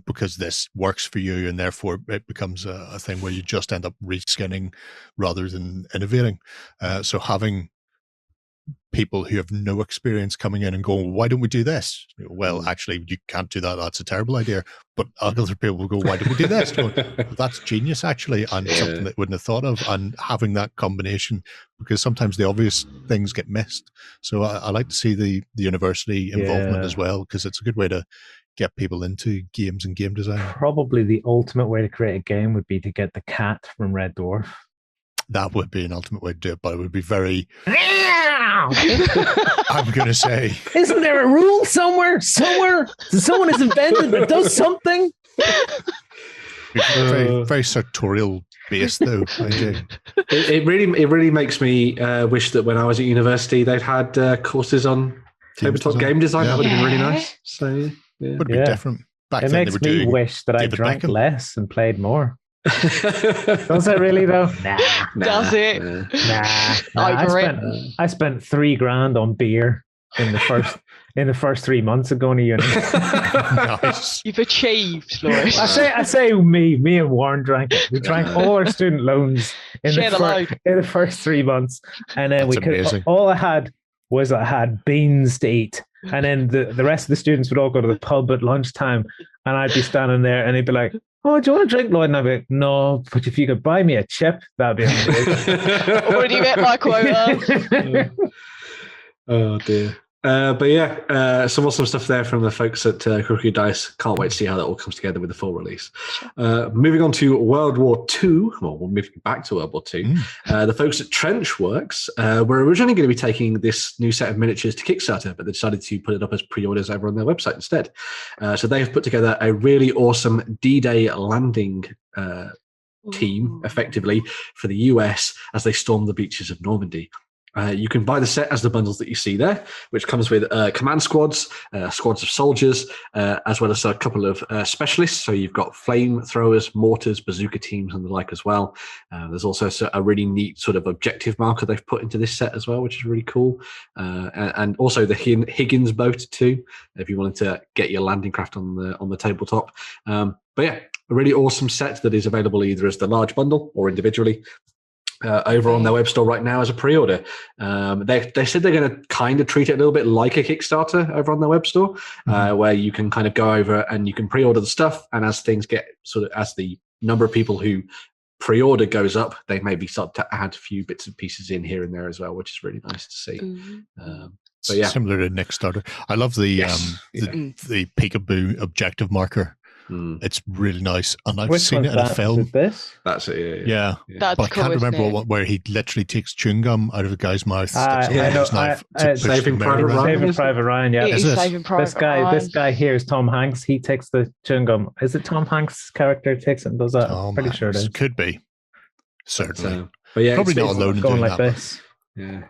because this works for you, and therefore it becomes a thing where you just end up reskinning rather than innovating. So having people who have no experience coming in and going, why don't we do this? Well, actually, you can't do that. That's a terrible idea. But other people will go, why don't we do this? Well, that's genius, actually, and something that wouldn't have thought of. And having that combination, because sometimes the obvious things get missed. So I like to see the university involvement as well, because it's a good way to get people into games and game design. Probably the ultimate way to create a game would be to get the cat from Red Dwarf. That would be an ultimate way to do it, but it would be very... I'm going to say... Isn't there a rule somewhere? Someone has invented that does something? Very, very sartorial based, though. It really makes me wish that when I was at university, they'd had courses on tabletop game design. That would have been really nice. So would be different. Back it then makes me wish that I drank less and played more. Does it really though? Nah. Does it? I spent $3,000 on beer in the first 3 months of going to uni. Nice. You've achieved, Lloyd. I say me and Warren drank it. We drank all our student loans in the first 3 months, and then all I had beans to eat, and then the rest of the students would all go to the pub at lunchtime, and I'd be standing there, and they'd be like, "Oh, do you want to drink, Lloyd?" And I'd be like, "No, but if you could buy me a chip, that'd be amazing." Already met my quota. Oh dear. Some awesome stuff there from the folks at Quirky Dice. Can't wait to see how that all comes together with the full release. Moving on to World War II. Well, we're moving back to World War II. The folks at Trenchworx were originally going to be taking this new set of miniatures to Kickstarter, but they decided to put it up as pre-orders over on their website instead. So they have put together a really awesome D-Day landing team, effectively, for the US as they storm the beaches of Normandy. You can buy the set as the bundles that you see there, which comes with command squads, squads of soldiers, as well as a couple of specialists. So you've got flamethrowers, mortars, bazooka teams, and the like as well. There's also a really neat sort of objective marker they've put into this set as well, which is really cool. And also the Higgins boat too, if you wanted to get your landing craft on the tabletop. But yeah, a really awesome set that is available either as the large bundle or individually. Over on their web store right now as a pre-order. They said they're going to kind of treat it a little bit like a Kickstarter over on their web store, where you can kind of go over and you can pre-order the stuff, and as things get as the number of people who pre-order goes up, they maybe start to add a few bits and pieces in here and there as well, which is really nice to see. But yeah, similar to Kickstarter. I love the peekaboo objective marker. It's really nice, and I've seen it in a film. That's it. Yeah. But I can't remember where he literally takes chewing gum out of a guy's mouth. Saving Private Ryan. Yeah, Saving Private Ryan. This guy here is Tom Hanks. He takes the chewing gum. Is it Tom Hanks' character takes it and does that? I'm pretty sure it is. Could be, certainly. But yeah, probably not alone in doing like that. This. Yeah.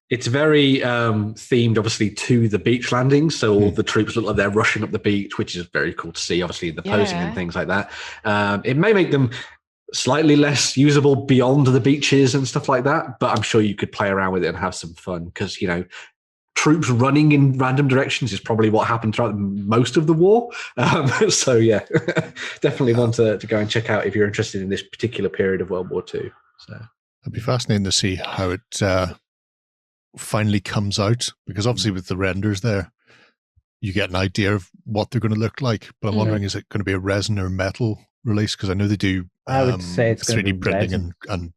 It's very themed, obviously, to the beach landings. So all the troops look like they're rushing up the beach, which is very cool to see, obviously, the posing and things like that. It may make them slightly less usable beyond the beaches and stuff like that, but I'm sure you could play around with it and have some fun because, troops running in random directions is probably what happened throughout most of the war. So, yeah, definitely one to go and check out if you're interested in this particular period of World War II. So it'd be fascinating to see how it finally comes out, because obviously with the renders there you get an idea of what they're going to look like, but I'm wondering, is it going to be a resin or metal release? Because I know they do I would say it's 3D printing and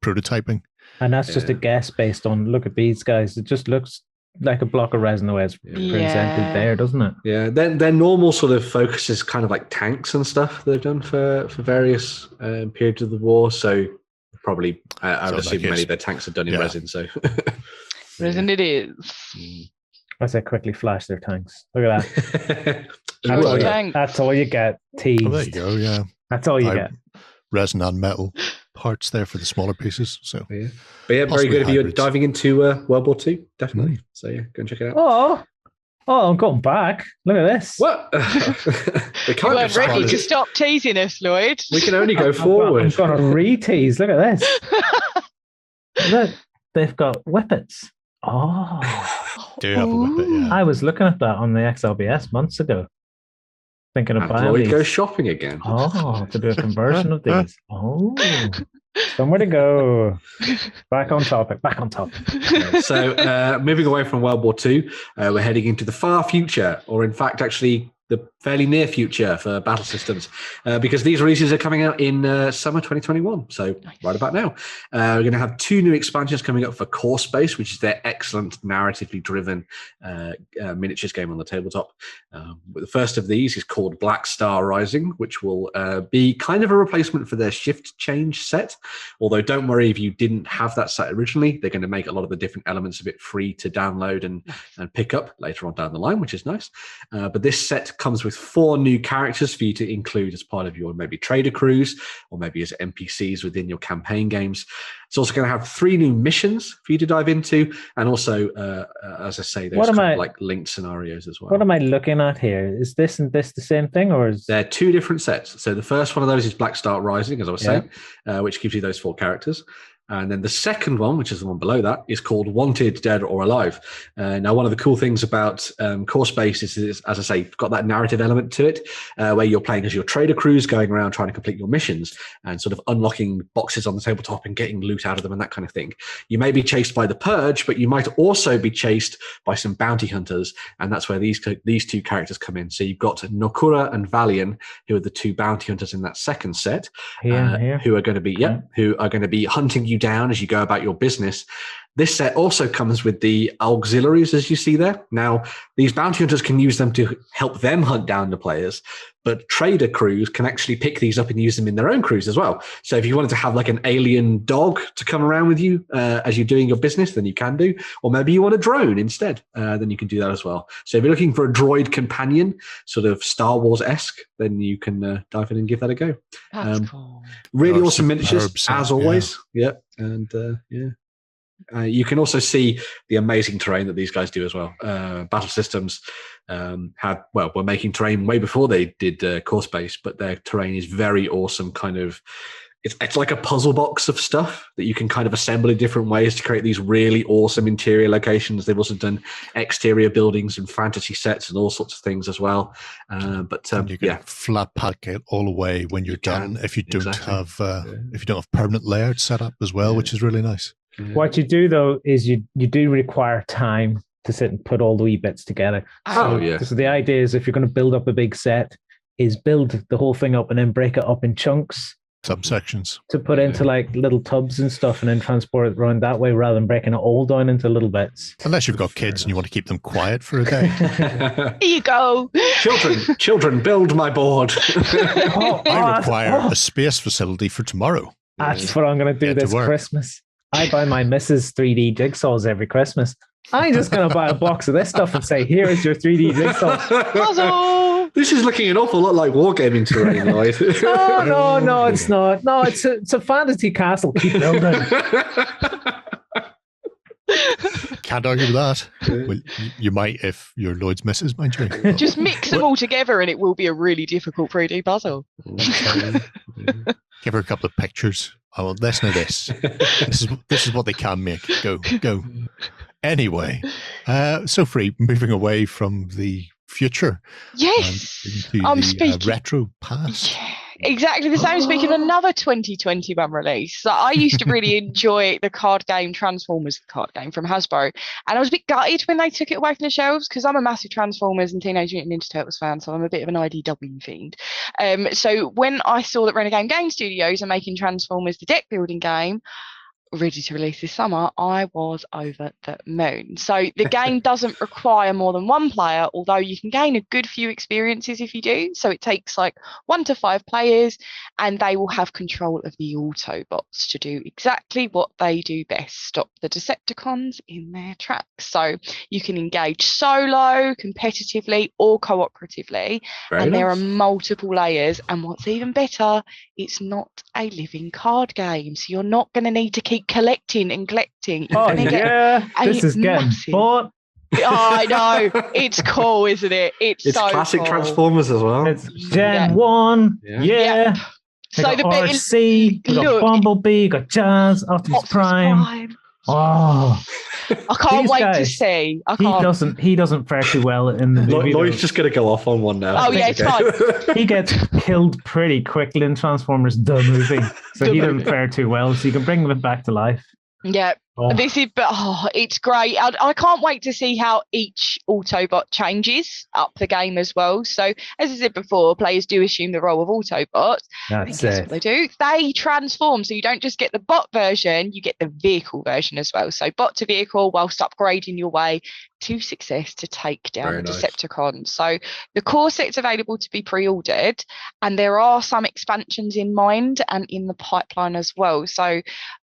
prototyping, and that's just a guess based on look at these guys. It just looks like a block of resin the way it's presented there, doesn't it? Yeah, their normal sort of focus is kind of like tanks and stuff they've done for various periods of the war, so probably I would assume many of their tanks are done in resin, so resin it is. I say quickly flash their tanks. Look at that. That's all you get. Teased. Oh, there you go. Yeah, that's all you get. Resin and metal parts there for the smaller pieces. So, but yeah, very good if you're diving into World War II. Definitely. So yeah, go and check it out. Oh, I'm going back. Look at this. What? We can't you weren't ready to stop teasing us, Lloyd. We can only go forward. I'm going to re-tease. Look at this. Look, they've got whippets. Oh. Do you have a whippet? Yeah. I was looking at that on the XLBS months ago. Thinking of buying Lloyd these. Go shopping again. Oh, to do a conversion of these. Oh. Somewhere to go. Back on topic. So moving away from World War II, we're heading into the far future, or in fact, actually the fairly near future for battle systems, because these releases are coming out in summer 2021. So right about now, we're going to have 2 new expansions coming up for Core Space, which is their excellent narratively driven miniatures game on the tabletop. The first of these is called Black Star Rising, which will be kind of a replacement for their Shift Change set. Although don't worry if you didn't have that set originally, they're going to make a lot of the different elements of it free to download and pick up later on down the line, which is nice. But this set comes with with 4 new characters for you to include as part of your maybe trader crews or maybe as NPCs within your campaign games. It's also going to have 3 new missions for you to dive into, and also, as I say, those like linked scenarios as well. What am I looking at here? Is this and this the same thing, or is they're 2 different sets? So the first one of those is Black Star Rising, as I was saying, which gives you those 4 characters. And then the second one, which is the one below that, is called Wanted, Dead, or Alive. Now, one of the cool things about Core Space is, as I say, got that narrative element to it, where you're playing as your trader crews, going around trying to complete your missions and sort of unlocking boxes on the tabletop and getting loot out of them and that kind of thing. You may be chased by the Purge, but you might also be chased by some bounty hunters, and that's where these 2 characters come in. So you've got Nokura and Valian, who are the 2 bounty hunters in that second set, who are going to be hunting you down as you go about your business. This set also comes with the auxiliaries, as you see there. Now, these bounty hunters can use them to help them hunt down the players, but trader crews can actually pick these up and use them in their own crews as well. So if you wanted to have like an alien dog to come around with you as you're doing your business, then you can do. Or maybe you want a drone instead, then you can do that as well. So if you're looking for a droid companion, sort of Star Wars-esque, then you can dive in and give that a go. That's cool. Really awesome miniatures, as always. Yeah. And you can also see the amazing terrain that these guys do as well. Battle Systems were making terrain way before they did Core Space, but their terrain is very awesome. Kind of, it's like a puzzle box of stuff that you can kind of assemble in different ways to create these really awesome interior locations. They've also done exterior buildings and fantasy sets and all sorts of things as well. But you can flat pack it all away when you're done. If you don't have permanent layouts set up as well, which is really nice. What you do, though, is you do require time to sit and put all the wee bits together. So the idea is, if you're going to build up a big set, is build the whole thing up and then break it up in chunks. Subsections. To put into like little tubs and stuff and then transport it around that way rather than breaking it all down into little bits. Unless you've got kids and you want to keep them quiet for a day. Here you go. Children, build my board. I require a space facility for tomorrow. That's what I'm going to do this Christmas. I buy my missus 3D jigsaws every Christmas. I'm just going to buy a box of this stuff and say, here is your 3D jigsaw. Puzzle! This is looking an awful lot like wargaming terrain, right? No, it's not. No, it's a fantasy castle. Keep building. Can't argue with that. Well, you might if you're Lloyd's missus, mind you. Just mix them all together and it will be a really difficult 3D puzzle. Give her a couple of pictures. I want this and this. This is what they can make. Go. Anyway, so free, moving away from the future. Yes. I'm speaking retro past. Yeah, exactly the same. Speaking of another 2021 release, so I used to really enjoy the card game Transformers card game from Hasbro, and I was a bit gutted when they took it away from the shelves because I'm a massive Transformers and Teenage Mutant Ninja Turtles fan, so I'm a bit of an IDW fiend. So when I saw that Renegade Game Studios are making Transformers the deck building game ready to release this summer, I was over the moon. So the game doesn't require more than 1 player, although you can gain a good few experiences if you do. So it takes like 1 to 5 players, and they will have control of the Autobots to do exactly what they do best: stop the Decepticons in their tracks. So you can engage solo, competitively, or cooperatively. There are multiple layers. And what's even better, it's not a living card game, so you're not going to need to keep collecting and collecting. This is getting bought. I know. It's cool, isn't it? It's so classic cool. Transformers as well. It's Gen 1. Yeah. So got the RC, you got Bumblebee, you got Jazz, Optimus Prime. Oh, I can't wait to see. He doesn't fare too well in the movie. Lloyd's just going to go off on one now. Oh yeah, it's fine. He gets killed pretty quickly in Transformers the movie, so he doesn't fare too well. So you can bring him back to life. Yeah. It's great. I can't wait to see how each Autobot changes up the game as well. So, as I said before, players do assume the role of Autobots. That's it. What they do. They transform. So you don't just get the bot version, you get the vehicle version as well. So bot to vehicle whilst upgrading your way to success to take down the Decepticons. So the core set's available to be pre-ordered, and there are some expansions in mind and in the pipeline as well. So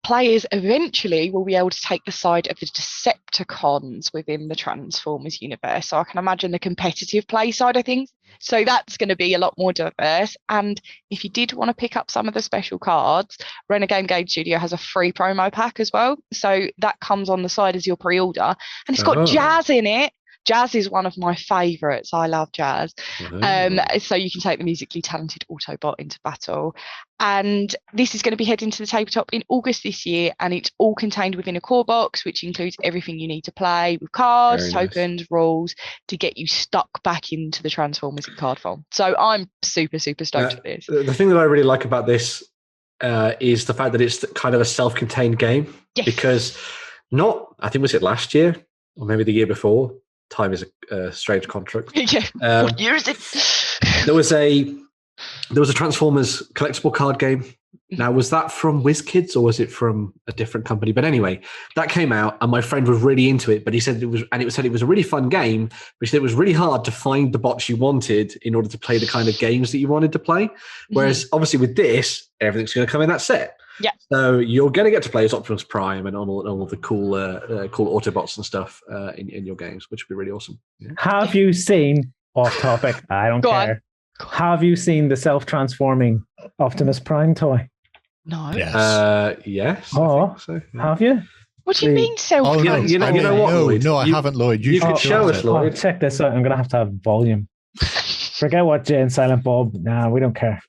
players eventually will be able to take the side of the Decepticons within the Transformers universe. So I can imagine the competitive play side of things. So that's going to be a lot more diverse. And if you did want to pick up some of the special cards, Renegade Game Studio has a free promo pack as well. So that comes on the side as your pre-order. And it's got Jazz in it. Jazz is one of my favourites. I love Jazz. So you can take the musically talented Autobot into battle. And this is going to be heading to the tabletop in August this year. And it's all contained within a core box, which includes everything you need to play with cards, tokens, rules, to get you stuck back into the Transformers in card form. So I'm super, super stoked for this. The thing that I really like about this is the fact that it's kind of a self-contained game. Yes. Because I think was it last year or maybe the year before? Time is a strange contract. Yeah. What year is it? There was a Transformers collectible card game. Now, was that from WizKids or was it from a different company? But anyway, that came out and my friend was really into it. But he said it was a really fun game. But he said it was really hard to find the bots you wanted in order to play the kind of games that you wanted to play. Whereas obviously with this, everything's going to come in that set. Yeah. So you're going to get to play as Optimus Prime and all the cool Autobots and stuff in your games, which would be really awesome. Yeah. Have you seen, off topic, I don't care. Have you seen the self-transforming Optimus Prime toy? No. Yes. Yes. Oh, so, yeah. Have you? What do you mean self-transforming? You know what, Lloyd? No, I haven't, Lloyd. You should show us, Lloyd. Check this out. I'm going to have volume. Forget what Jay and Silent Bob. Nah, we don't care.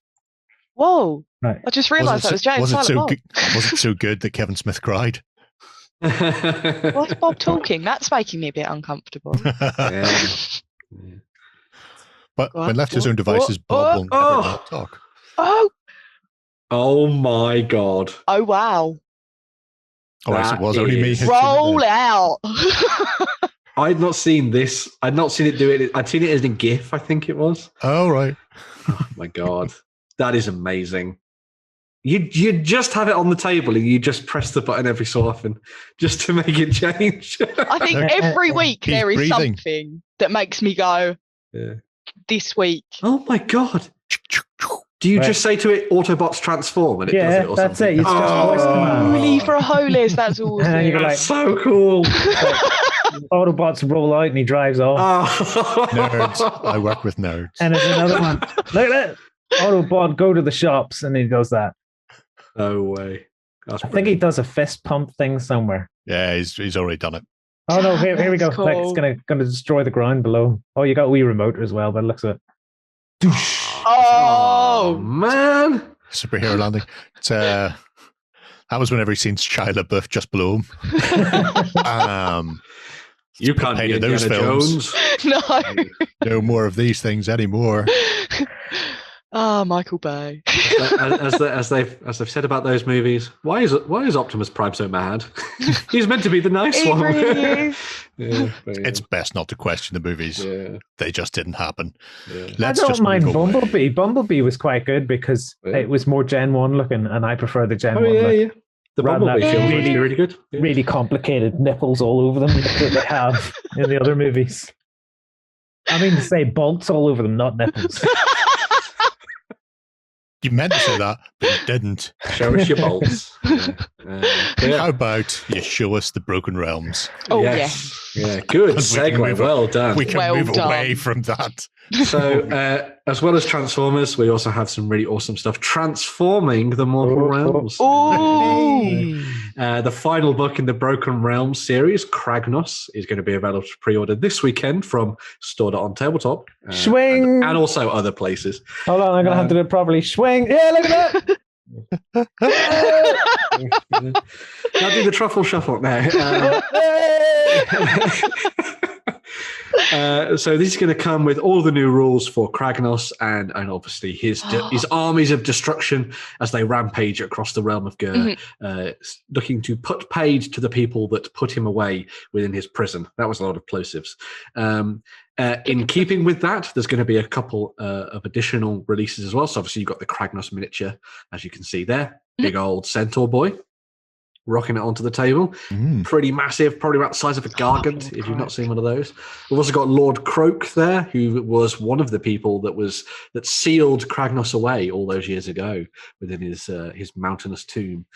Whoa. Right. I just realised that was Jay and Silent Bob. Was it so good that Kevin Smith cried? What's Bob talking? That's making me a bit uncomfortable. Yeah. But when left his own devices, Bob won't ever talk. Oh my God. Oh, wow. Oh, yes, it was only me. Roll out. I'd not seen this. I'd not seen it do it. I'd seen it as a GIF, I think it was. Oh, right. Oh my God. That is amazing. You just have it on the table and you just press the button every so often just to make it change. I think every week there is breathing. something that makes me go, this week. Oh my God. Do you just say to it, Autobots transform, and it does it or that's something? it. It's just voice command. Holy for a holies, that's awesome. And you're like, so cool. Autobots roll out and he drives off. Nerds. I work with nerds. And there's another one. Look at that. Autobot, go to the shops, and he does that. No way. I think he does a fist pump thing somewhere. Yeah, he's already done it. Oh no! Here we go. Cool. Like, it's gonna destroy the ground below. Oh, you got a wee remote as well. But it looks at it. Oh man! Superhero landing. It's that was whenever he seen Shia LaBeouf just below him. You can't be Indiana Jones. No more of these things anymore. Michael Bay. As they've said about those movies, why is Optimus Prime so mad? He's meant to be the nice one. Really is. It's best not to question the movies. Yeah. They just didn't happen. Yeah. I don't mind Bumblebee. Bumblebee was quite good because it was more Gen 1 looking, and I prefer the Gen 1 look. Yeah. The Bumblebee film was really good. Yeah. Really complicated nipples all over them that they have in the other movies. I mean to say bolts all over them, not nipples. You meant to say that, but you didn't. Show us your bolts. How about you show us the Broken Realms? Oh, yes. Yeah, good segue. Well done. We can move away from that. So, as well as Transformers, we also have some really awesome stuff. Transforming the Mortal Realms. The final book in the Broken Realms series, Kragnos, is going to be available to pre-order this weekend from store.ontabletop. Swing! And also other places. Hold on, I'm going to have to do it properly. Swing! Yeah, look at that! Now do the truffle shuffle now. So this is going to come with all the new rules for Kragnos and obviously his armies of destruction as they rampage across the realm of Ger, looking to put paid to the people that put him away within his prison. That was a lot of plosives. In keeping with that, there's going to be a couple of additional releases as well. So obviously you've got the Kragnos miniature, as you can see there, big old centaur boy. rocking it onto the table. Pretty massive, probably about the size of a gargant, if you've not seen one of those. We've also got Lord Croak there, who was one of the people that sealed Kragnos away all those years ago within his mountainous tomb.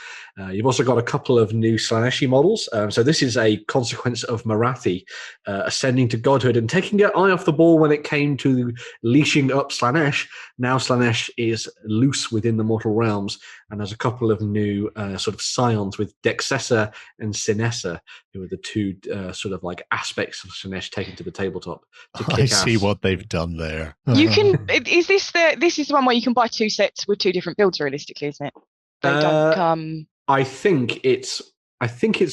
You've also got a couple of new Slaneshi models. So this is a consequence of Marathi ascending to godhood and taking an eye off the ball when it came to leashing up Slaanesh. Now Slaanesh is loose within the mortal realms, and there's a couple of new sort of scions with Dexessa and Sinessa, who are the two sort of like aspects of Slaanesh taken to the tabletop. I see what they've done there. You can. Is this the one where you can buy 2 sets with 2 different builds? Realistically, isn't it? They don't come. I think it's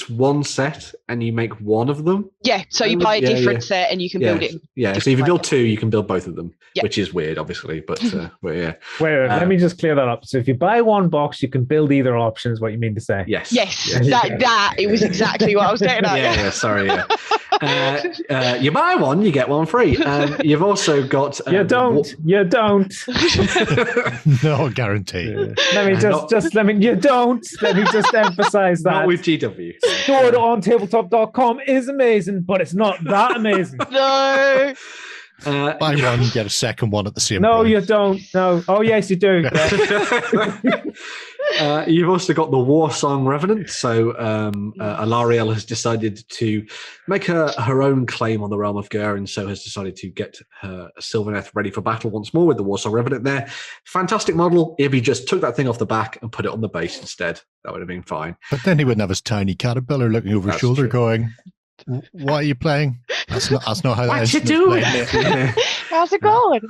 1 set and you make one of them. Yeah, so you buy a different set and you can build it. Yeah, so if you build 2, you can build both of them, which is weird, obviously, but yeah. Wait, let me just clear that up. So if you buy 1 box, you can build either option, is what you mean to say? Yes. That it was exactly what I was getting at. Sorry. You buy 1, you get 1 free. You've also got you don't. No guarantee. Let me just emphasize that. Not with GW. Store on tabletop.com is amazing, but it's not that amazing. No. Buy 1, get a second one at the same No, point. you don't. No. Oh, yes, you do. You've also got the War Song Revenant. So Alariel has decided to make her own claim on the realm of Ger, and so has decided to get her Sylvaneth ready for battle once more with the War Song Revenant there. Fantastic model. If he just took that thing off the back and put it on the base instead, that would have been fine. But then he wouldn't have his tiny caterpillar looking over his shoulder going, what are you playing? That's not how that What you doing? How's it going?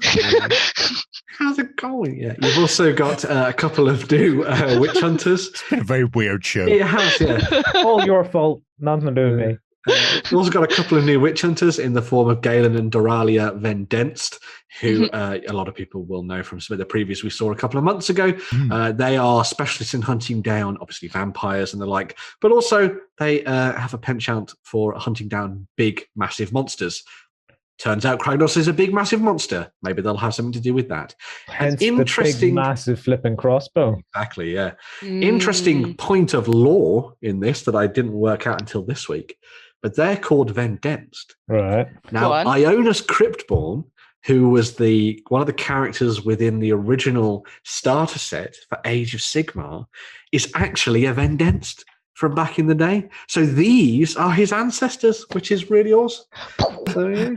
How's it going? Yeah. You've also got a couple of new witch hunters. It's been a very weird show. It has, yeah. All your fault. Nothing to do with me. We've also got a couple of new witch hunters in the form of Galen and Doralia Vendenst, who a lot of people will know from some of the previews we saw a couple of months ago. They are specialists in hunting down, obviously, vampires and the like, but also they have a penchant for hunting down big, massive monsters. Turns out Kragnos is a big, massive monster. Maybe they'll have something to do with that. Hence interesting, the big, massive flipping crossbow. Exactly, yeah. Interesting point of lore in this that I didn't work out until this week. But they're called Vendenst. Right. Now, Ionas Cryptborn, who was one of the characters within the original starter set for Age of Sigmar, is actually a Vendenst from back in the day. So these are his ancestors, which is really awesome. So, yeah,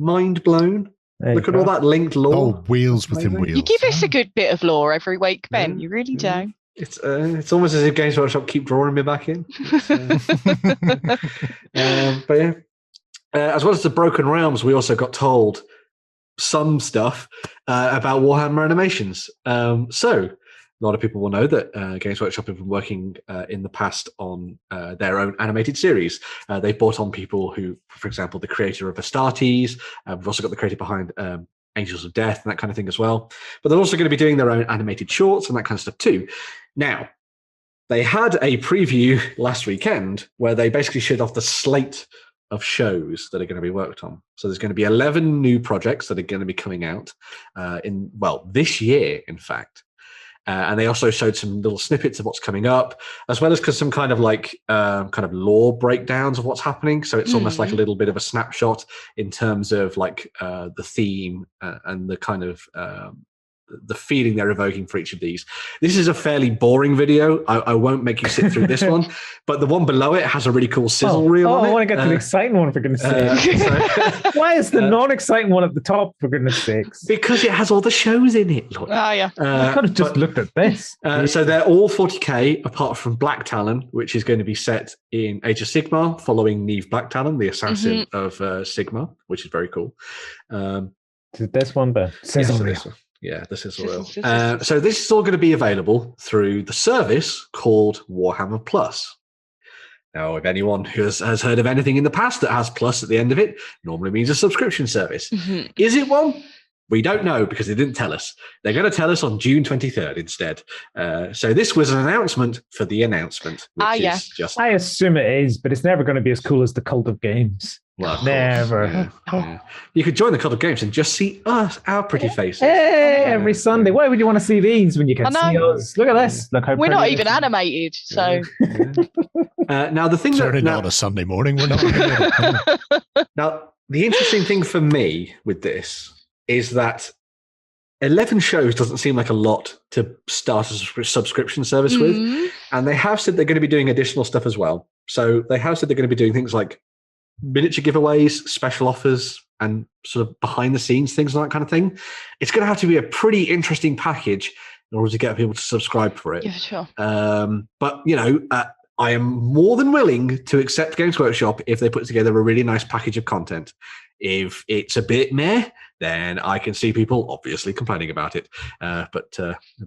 mind blown. Look at all that linked lore. Oh, wheels within wheels. You give us a good bit of lore every week, Ben. You really do. It's almost as if Games Workshop keep drawing me back in. But yeah, as well as the Broken Realms, we also got told some stuff about Warhammer animations. So a lot of people will know that Games Workshop have been working in the past on their own animated series. They've brought on people who, for example, the creator of Astartes. We've also got the creator behind Angels of Death and that kind of thing as well. But they're also going to be doing their own animated shorts and that kind of stuff too. Now, they had a preview last weekend where they basically showed off the slate of shows that are going to be worked on. So there's going to be 11 new projects that are going to be coming out this year, in fact. And they also showed some little snippets of what's coming up, as well as some kind of lore breakdowns of what's happening. So it's almost like a little bit of a snapshot in terms of like the theme and the kind of the feeling they're evoking for each of these. This is a fairly boring video. I won't make you sit through this one, but the one below it has a really cool sizzle reel on it. I want to get to the exciting one, for goodness sake. Why is the non-exciting one at the top, for goodness sakes? Because it has all the shows in it. Look. Yeah. I could have just looked at this. So they're all 40k, apart from Black Talon, which is going to be set in Age of Sigmar, following Neve Black Talon, the assassin of Sigmar, which is very cool. This one, but sizzle reel. Yeah, this is real. So this is all going to be available through the service called Warhammer Plus. Now, if anyone who has heard of anything in the past that has plus at the end of it, normally means a subscription service. Is it one? We don't know because they didn't tell us. They're going to tell us on June 23rd instead. So this was an announcement for the announcement. Which is just... I assume it is, but it's never going to be as cool as the Cult of Games. Well, never. Yeah. You could join the Cult of Games and just see us, our pretty faces. Hey, every Sunday. Why would you want to see these when you can see us? Look at this. Look how we're not even animated. So now the thing certainly not on a Sunday morning. We're not. Now the interesting thing for me with this is that 11 shows doesn't seem like a lot to start a subscription service with, and they have said they're going to be doing additional stuff as well. So they have said they're going to be doing things like miniature giveaways, special offers, and sort of behind the scenes things and that kind of thing. It's going to have to be a pretty interesting package in order to get people to subscribe for it. Yeah, sure. But I am more than willing to accept Games Workshop if they put together a really nice package of content. If it's a bit meh, then I can see people obviously complaining about it. But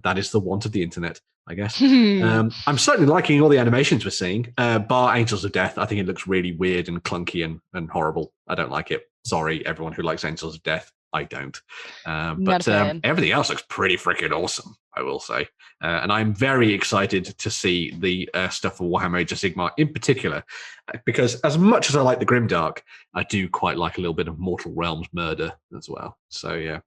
that is the want of the internet, I guess. I'm certainly liking all the animations we're seeing. Bar Angels of Death, I think it looks really weird and clunky and horrible. I don't like it. Sorry, everyone who likes Angels of Death. I don't. But everything else looks pretty freaking awesome, I will say. And I'm very excited to see the stuff for Warhammer Age of Sigmar in particular, because as much as I like the Grimdark, I do quite like a little bit of Mortal Realms murder as well. So, yeah.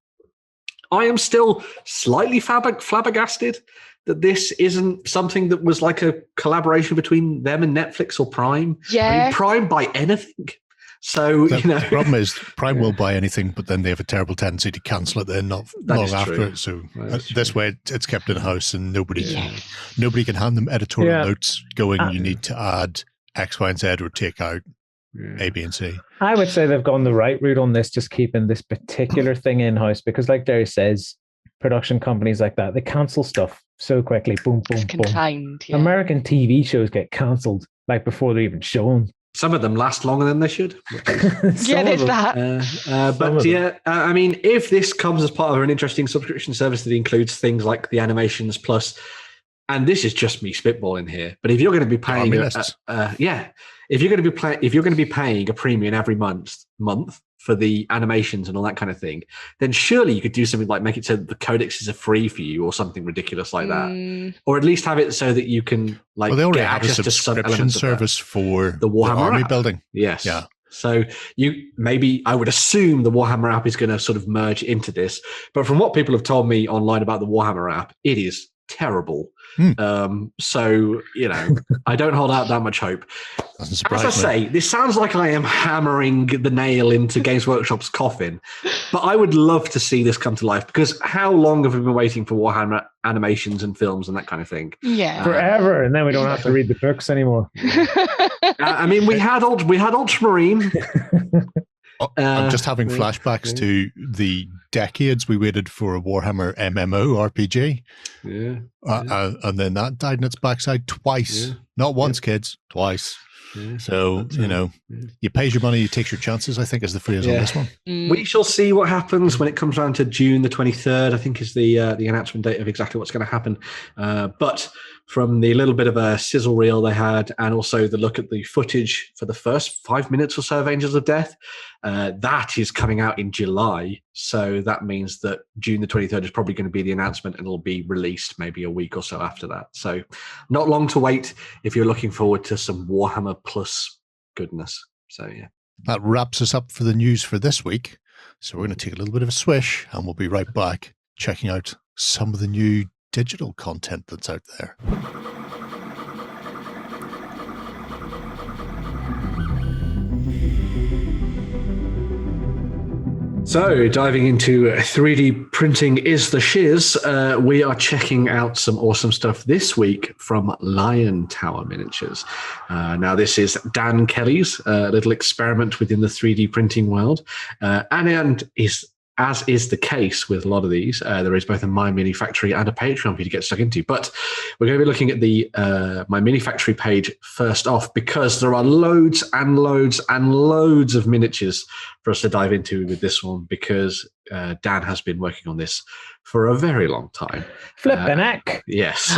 I am still slightly flabbergasted that this isn't something that was like a collaboration between them and Netflix or Prime. Yeah. I mean, Prime buy anything. So, the problem is Prime will buy anything, but then they have a terrible tendency to cancel it then not long after it. So this way it's kept in house and nobody can hand them editorial notes going, you need to add X, Y, and Z or take out A, B, and C. I would say they've gone the right route on this, just keeping this particular thing in-house, because like Gerry says, production companies like that, they cancel stuff so quickly. Boom, boom, it's contained, boom. American TV shows get cancelled like before they're even shown. Some of them last longer than they should. Yeah, there's that. I mean, if this comes as part of an interesting subscription service that includes things like the animations plus, and this is just me spitballing here, but if you're going to be paying, if you're going to be paying a premium every month for the animations and all that kind of thing, then surely you could do something like make it so that the codexes are free for you or something ridiculous like that, or at least have it so that you can they already get access to some subscription service for the Warhammer army app. building. Yes, yeah. So I would assume the Warhammer app is going to sort of merge into this, but from what people have told me online about the Warhammer app, it is terrible. So, I don't hold out that much hope. As I say, this sounds like I am hammering the nail into Games Workshop's coffin, but I would love to see this come to life, because how long have we been waiting for Warhammer animations and films and that kind of thing? Yeah, forever, and then we don't have to read the books anymore. I mean, we had Ultramarine. I'm just having flashbacks to the decades we waited for a Warhammer MMO RPG. And then that died in its backside twice. Not once, kids, twice. So, you pay your money, you take your chances, I think is the phrase on this one. We shall see what happens when it comes around to June the 23rd, I think is the announcement date of exactly what's going to happen. But from the little bit of a sizzle reel they had, and also the look at the footage for the first 5 minutes or so of Angels of Death, that is coming out in July. So that means that June the 23rd is probably going to be the announcement, and it'll be released maybe a week or so after that. So not long to wait if you're looking forward to some Warhammer Plus goodness. So, yeah. That wraps us up for the news for this week. So we're going to take a little bit of a swish, and we'll be right back checking out some of the new digital content that's out there. So, diving into 3D printing is the shiz, we are checking out some awesome stuff this week from Lion Tower Miniatures. Now, this is Dan Kelly's little experiment within the 3D printing world, and as is the case with a lot of these, there is both a My Mini Factory and a Patreon for you to get stuck into. But we're going to be looking at the My Mini Factory page first off, because there are loads and loads and loads of miniatures for us to dive into with this one, because Dan has been working on this for a very long time. Flippin' heck. Yes.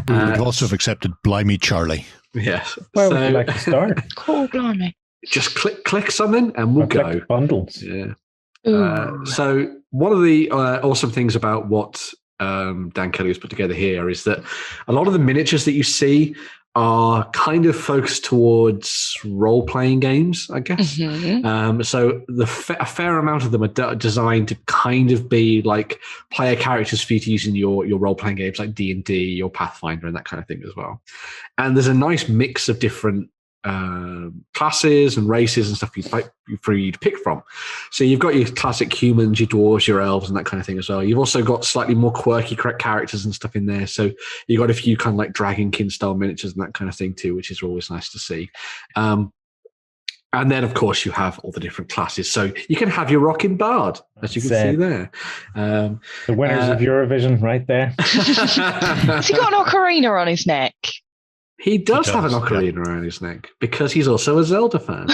We've also accepted Blimey Charlie. Yes. Where would you like to start? Cool, blimey. Just click something and we'll go. Bundles. Yeah. So one of the awesome things about what Dan Kelly has put together here is that a lot of the miniatures that you see are kind of focused towards role-playing games, I guess. Mm-hmm. So a fair amount of them are designed to kind of be like player characters for you to use in your role-playing games like D&D or Pathfinder and that kind of thing as well. And there's a nice mix of different classes and races and stuff for you to pick from. So you've got your classic humans, your dwarves, your elves, and that kind of thing as well. You've also got slightly more quirky characters and stuff in there. So you've got a few kind of like Dragonkin style miniatures and that kind of thing too, which is always nice to see. And then, of course, you have all the different classes. So you can have your rocking bard, as you can see there. The winners of Eurovision right there. Has he got an ocarina on his neck? He does have an ocarina around his neck because he's also a Zelda fan.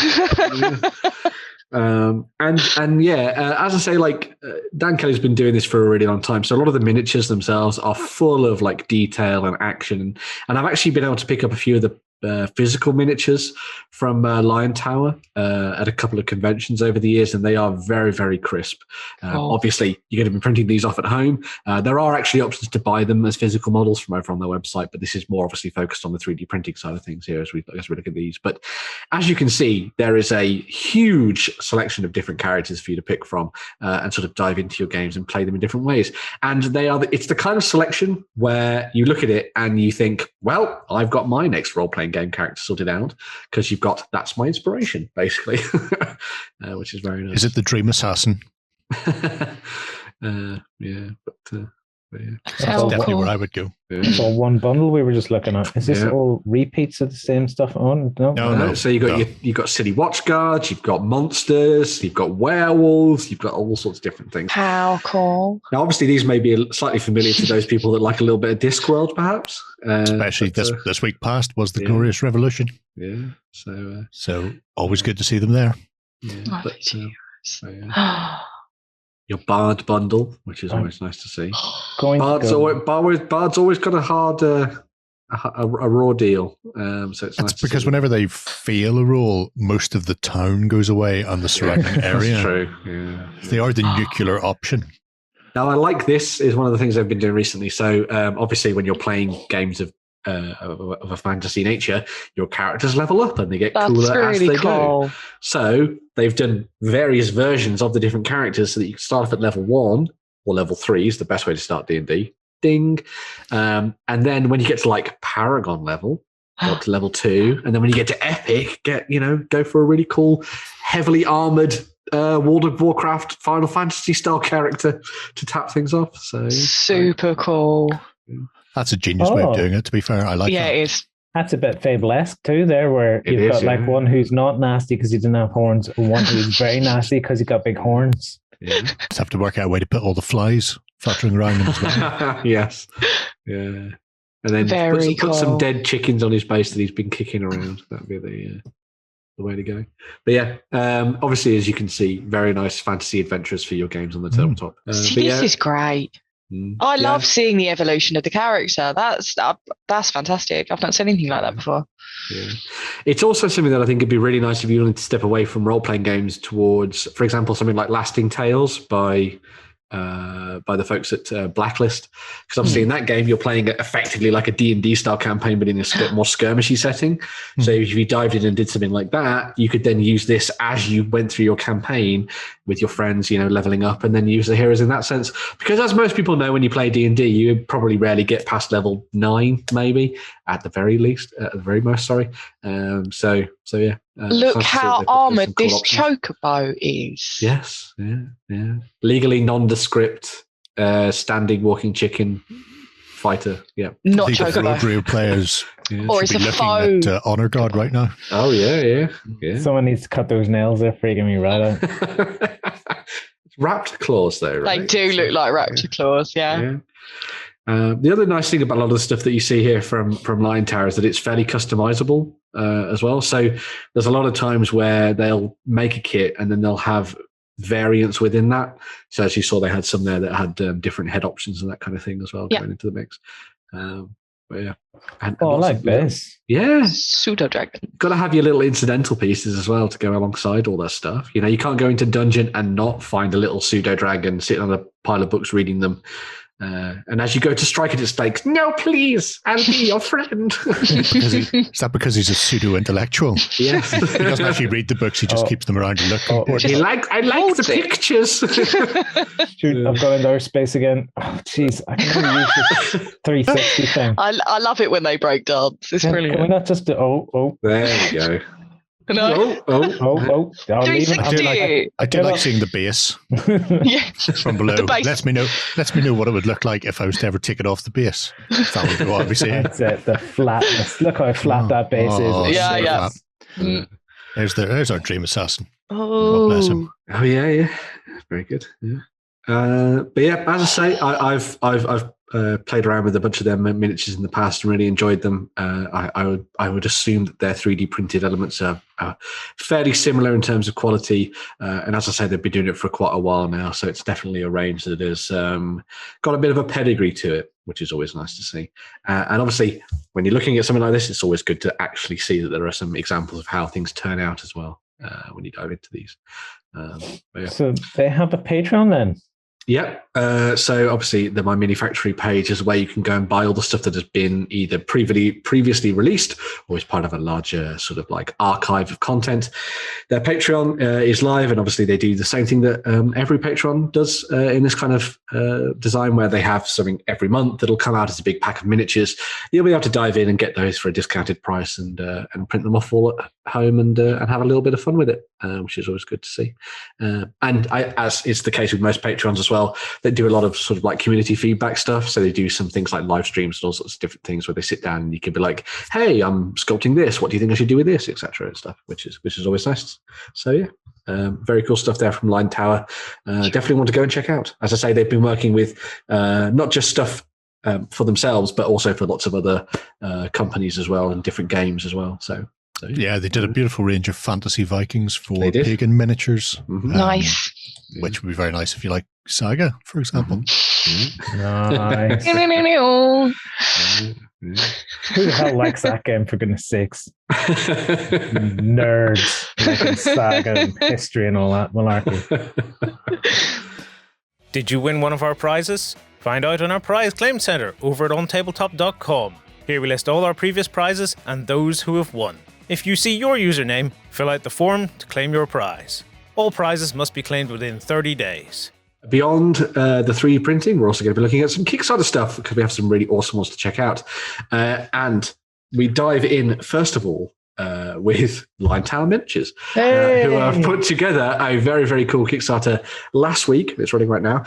As I say, like Dan Kelly's been doing this for a really long time. So a lot of the miniatures themselves are full of like detail and action. And I've actually been able to pick up a few of the physical miniatures from Lion Tower at a couple of conventions over the years, and they are very, very crisp. Obviously, you're going to be printing these off at home. There are actually options to buy them as physical models from over on their website, but this is more obviously focused on the 3D printing side of things here as we look at these. But as you can see, there is a huge selection of different characters for you to pick from and sort of dive into your games and play them in different ways. And it's the kind of selection where you look at it and you think, well, I've got my next role-playing game character sorted out, because you've got that's my inspiration, basically, which is very nice. Is it the Dream Assassin? That's definitely where I would go. So one bundle we were just looking at. Is this all repeats of the same stuff on? No. So you've got city watchguards, you've got monsters, you've got werewolves, you've got all sorts of different things. How cool! Now, obviously, these may be slightly familiar to those people that like a little bit of Discworld, perhaps. Especially this week past was the Glorious Revolution. Yeah. So always good to see them there. Your Bard bundle, which is always nice to see. Bard's always got a hard, a raw deal. So it's nice because whenever they fail a roll, most of the town goes away and the surrounding area. That's true. Yeah. They are the nuclear option. Now, I like this is one of the things I've been doing recently. So obviously, when you're playing games of a fantasy nature, your characters level up and they get cooler as they go. So they've done various versions of the different characters so that you can start off at level 1 or level 3 is the best way to start D&D. Ding. And then when you get to like Paragon level, go up to level 2. And then when you get to Epic, go for a really cool, heavily armored World of Warcraft, Final Fantasy style character to tap things off. So super cool. That's a genius way of doing it, to be fair. I like that. Yeah, it is. That's a bit Fable-esque too there, where you've got like one who's not nasty because he doesn't have horns, and one who's very nasty because he got big horns. Yeah. Just have to work out a way to put all the flies fluttering around him as well. Yes. Yeah. And then put some dead chickens on his base that he's been kicking around. That'd be the way to go. But yeah, obviously, as you can see, very nice fantasy adventures for your games on the tabletop. This is great. I love seeing the evolution of the character. That's fantastic. I've not seen anything like that before. Yeah, it's also something that I think would be really nice if you wanted to step away from role-playing games towards, for example, something like Lasting Tales by the folks at Blacklist, because obviously in that game you're playing effectively like a D&D style campaign but in a more skirmishy setting. So if you dived in and did something like that, you could then use this as you went through your campaign with your friends, leveling up, and then use the heroes in that sense, because as most people know, when you play D&D you probably rarely get past level 9, maybe at the very most. So yeah. Look how armoured this chocobo is. Yes, yeah. Legally nondescript, standing walking chicken fighter. Yeah, not chocobo. Real players or is be a looking faux at Honor Guard right now. Oh yeah. Someone needs to cut those nails. They're freaking me right out. Raptor claws, though. Right? They do look like raptor claws. Yeah. The other nice thing about a lot of the stuff that you see here from Lion Tower is that it's fairly customizable as well. So there's a lot of times where they'll make a kit and then they'll have variants within that. So as you saw, they had some there that had different head options and that kind of thing as well going into the mix. But yeah. I like this. Yeah. Pseudo dragon. Got to have your little incidental pieces as well to go alongside all that stuff. You can't go into dungeon and not find a little pseudo dragon sitting on a pile of books reading them. And as you go to strike it, it's like, no, please, I'll be your friend. Is that because he's a pseudo-intellectual? Yes. He doesn't actually read the books, he just keeps them around and looking. I like the pictures. Shoot, I've got into our space again. Oh, jeez, I can only use this 360 thing. I love it when they break dance. It's brilliant. Can we not just do, There we go. No. Oh. I do like seeing the base from below. Lets me know what it would look like if I was to ever take it off the base. That would be what I'd be seeing. That's it, the flatness. Look how flat that base is. Yeah. There's our dream assassin. Oh, God bless him. Oh yeah. Very good. Yeah. But yeah, as I say, I've played around with a bunch of their miniatures in the past and really enjoyed them. I would assume that their 3D printed elements are fairly similar in terms of quality. And as I say, they've been doing it for quite a while now, so it's definitely a range that has got a bit of a pedigree to it, which is always nice to see. And obviously, when you're looking at something like this, it's always good to actually see that there are some examples of how things turn out as well when you dive into these. Yeah. So they have a Patreon then? Yeah. So obviously the My Mini Factory page is where you can go and buy all the stuff that has been either previously released or is part of a larger sort of like archive of content. Their Patreon is live, and obviously they do the same thing that every Patreon does in this kind of design, where they have something every month that'll come out as a big pack of miniatures. You'll be able to dive in and get those for a discounted price and print them off all at home and have a little bit of fun with it, which is always good to see. And as is the case with most Patrons as well, they do a lot of sort of like community feedback stuff. So they do some things like live streams and all sorts of different things where they sit down and you can be like, hey, I'm sculpting this. What do you think I should do with this, etc. and stuff, which is always nice. So yeah, very cool stuff there from Line Tower. Definitely want to go and check out. As I say, they've been working with not just stuff for themselves, but also for lots of other companies as well and different games as well. So yeah, they did a beautiful range of fantasy Vikings for pagan miniatures. Mm-hmm. Nice. Which would be very nice if you like Saga, for example. Nice. Who the hell likes that game, for goodness sakes? Nerds liking Saga and history and all that malarkey. Did you win one of our prizes? Find out on our prize claim center over at OnTableTop.com. Here we list all our previous prizes and those who have won. If you see your username, fill out the form to claim your prize. All prizes must be claimed within 30 days. Beyond the 3D printing, we're also going to be looking at some Kickstarter stuff because we have some really awesome ones to check out. And we dive in, first of all, with Line Tower Miniatures, who have put together a very, very cool Kickstarter last week. It's running right now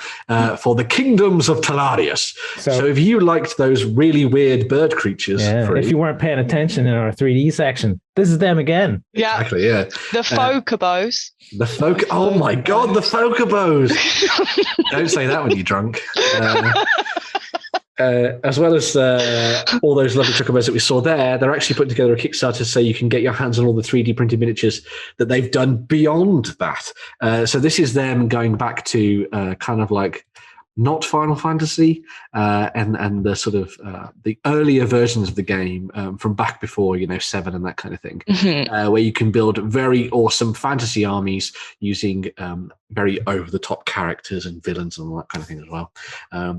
for the Kingdoms of Talarius. So if you liked those really weird bird creatures, if you weren't paying attention in our 3D section, this is them again. Yeah, exactly. Yeah, the Focabos. Oh my God, the Focabos! Don't say that when you're drunk. As well as all those lovely chocobos that we saw there, they're actually putting together a Kickstarter so you can get your hands on all the 3D printed miniatures that they've done beyond that. So this is them going back to kind of like not Final Fantasy and the sort of the earlier versions of the game from back before 7 and that kind of thing, where you can build very awesome fantasy armies using very over-the-top characters and villains and all that kind of thing as well.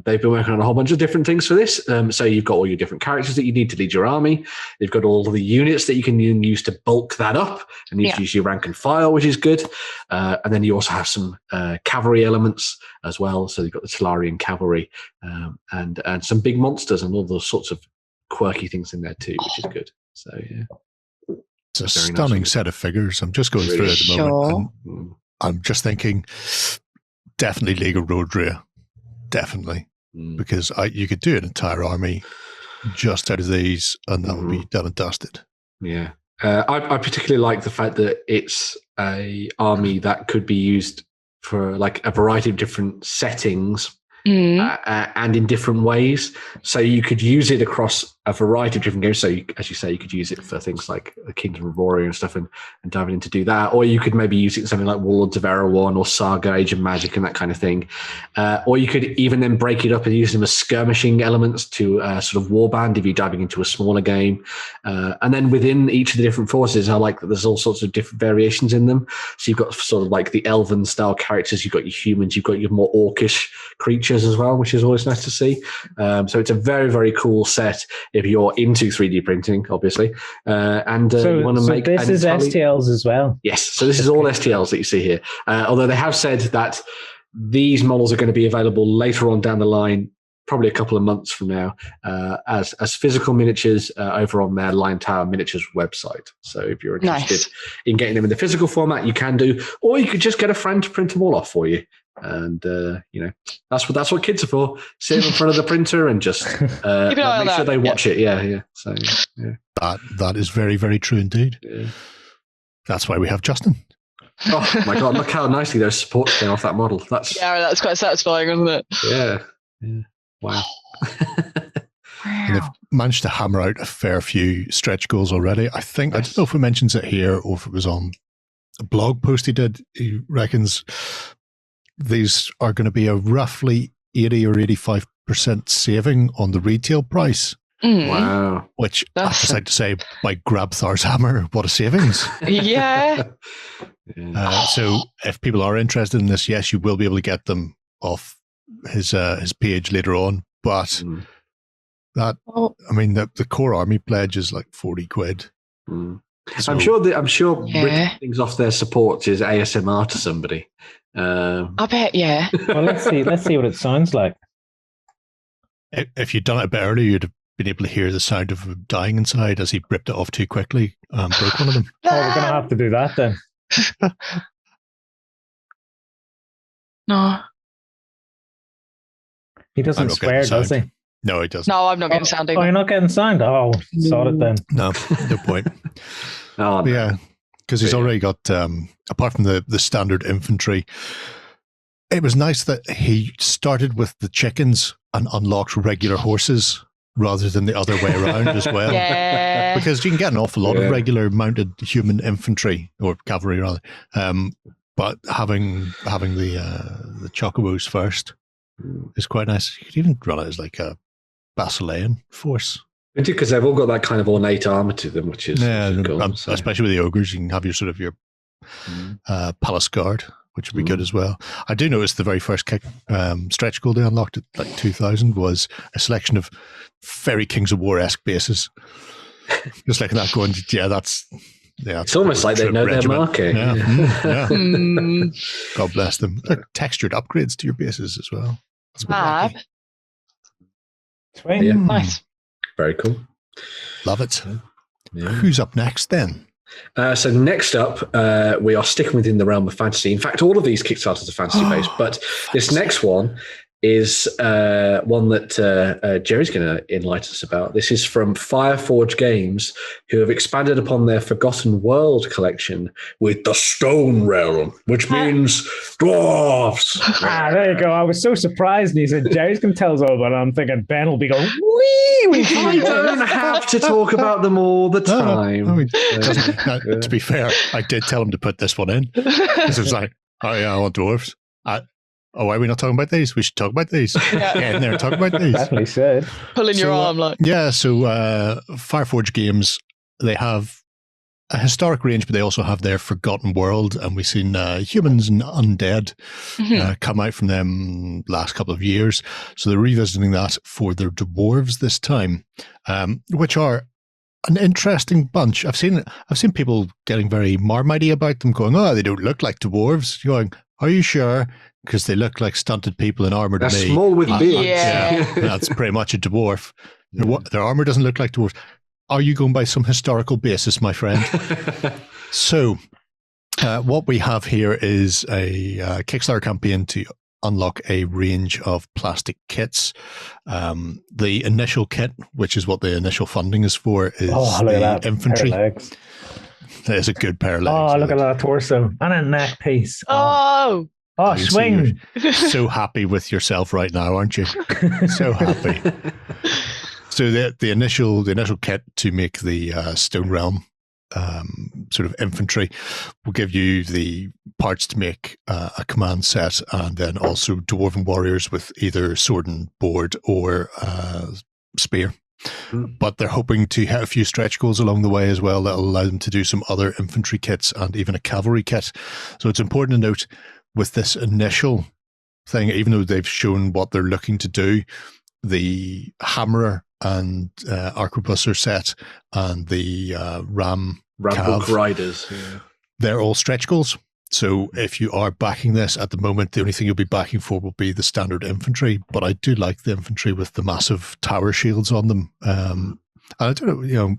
They've been working on a whole bunch of different things for this. So you've got all your different characters that you need to lead your army. You've got all the units that you can use to bulk that up and use your rank and file, which is good. And then you also have some cavalry elements as well. So you've got the Talarian cavalry and some big monsters and all those sorts of quirky things in there too, which is good. So yeah. It's a stunning set of figures. I'm just going through it at the moment. And I'm just thinking, definitely League of Road Rare. Definitely. Because you could do an entire army just out of these and that would be done and dusted. Yeah. I particularly like the fact that it's a army that could be used for like a variety of different settings and in different ways. So you could use it across a variety of different games. So, as you say, you could use it for things like the Kingdom of Warrior and stuff, and diving in to do that. Or you could maybe use it in something like Warlords of Erewhon or Saga Age of Magic and that kind of thing. Or you could even then break it up and use them as skirmishing elements to sort of warband if you're diving into a smaller game. And then within each of the different forces, I like that there's all sorts of different variations in them. So you've got sort of like the elven style characters, you've got your humans, you've got your more orcish creatures as well, which is always nice to see. So it's a very, very cool set if you're into 3D printing, obviously. And you want to make... this is STLs as well? Yes. So this is all STLs that you see here. Although they have said that these models are going to be available later on down the line, probably a couple of months from now, as physical miniatures over on their Lion Tower Miniatures website. So if you're interested in getting them in the physical format, you can do, or you could just get a friend to print them all off for you. And that's what kids are for. Sit in front of the printer and just make sure they watch it. Yeah. So that is very, very true indeed. Yeah. That's why we have Justin. Oh my God! Look how nicely those supports came off that model. That's quite satisfying, isn't it? Yeah. Wow. And they've managed to hammer out a fair few stretch goals already. I think, I don't know if he mentions it here or if it was on a blog post he did. He reckons these are going to be a roughly 80 or 85% saving on the retail price. Wow. Which I just like to say, by Grabthar's hammer, what a savings. Yeah. So if people are interested in this, yes, you will be able to get them off his page later on. But the core army pledge is like 40 quid. So, I'm sure ripping things off their supports is ASMR to somebody. I bet, yeah. Well, let's see what it sounds like. If you'd done it a bit earlier, you'd have been able to hear the sound of him dying inside as he ripped it off too quickly and broke one of them. Oh, we're going to have to do that then. No. He doesn't swear, does he? No, he doesn't. No, I'm not getting sound either. Oh, you're not getting sound? Oh, sod it then. No point. Yeah, because he's already got, apart from the standard infantry, it was nice that he started with the chickens and unlocked regular horses rather than the other way around as well. Yeah. Because you can get an awful lot of regular mounted human infantry, or cavalry rather, but having the chocobos first is quite nice. You could even run it as like a Basilean force. Because they've all got that kind of ornate armor to them, which is cool. Especially with the ogres, you can have your palace guard, which would be good as well. I do notice the very first stretch goal they unlocked at like 2000 was a selection of very Kings of War-esque bases. Just like that going, that's it's almost like they know their market. Yeah. God bless them. Like textured upgrades to your bases as well. Fab. Yeah. Nice. Very cool. Love it. Yeah. Who's up next then? So next up, we are sticking within the realm of fantasy. In fact, all of these Kickstarters are fantasy-based, but this next one is one that Gerry's going to enlighten us about. This is from Fireforge Games, who have expanded upon their Forgotten World collection with the Stone Realm, which means dwarves. There you go. I was so surprised. And he said, Gerry's going to tell us all about it. I'm thinking Ben will be going, wee. I don't have to talk about them all the time. To be fair, I did tell him to put this one in. Because it was like, oh yeah, I want dwarves. Oh, why are we not talking about these? We should talk about these. Yeah, and they're talking about these. Definitely said. Pulling your arm like. Yeah, so Fireforge Games, they have a historic range, but they also have their Forgotten World, and we've seen humans and undead come out from them last couple of years. So they're revisiting that for their dwarves this time, which are an interesting bunch. I've seen people getting very marmitey about them, going, "Oh, they don't look like dwarves." You're going, "Are you sure?" Because they look like stunted people in armor to me. Small with beards. Yeah. That's pretty much a dwarf. Their armor doesn't look like dwarves. Are you going by some historical basis, my friend? So, what we have here is a Kickstarter campaign to unlock a range of plastic kits. The initial kit, which is what the initial funding is for, is the infantry. There's a good pair of legs. Oh, look at that torso and a neck piece. Oh, swing. So happy with yourself right now, aren't you? So happy. So the initial kit to make the Stone Realm sort of infantry will give you the parts to make a command set, and then also dwarven warriors with either sword and board or spear. But they're hoping to hit a few stretch goals along the way as well that'll allow them to do some other infantry kits and even a cavalry kit. So it's important to note with this initial thing, even though they've shown what they're looking to do, the hammerer and arquebuser set and the ram Rambook riders, they're all stretch goals. So if you are backing this at the moment, the only thing you'll be backing for will be the standard infantry. But I do like the infantry with the massive tower shields on them. And I don't know,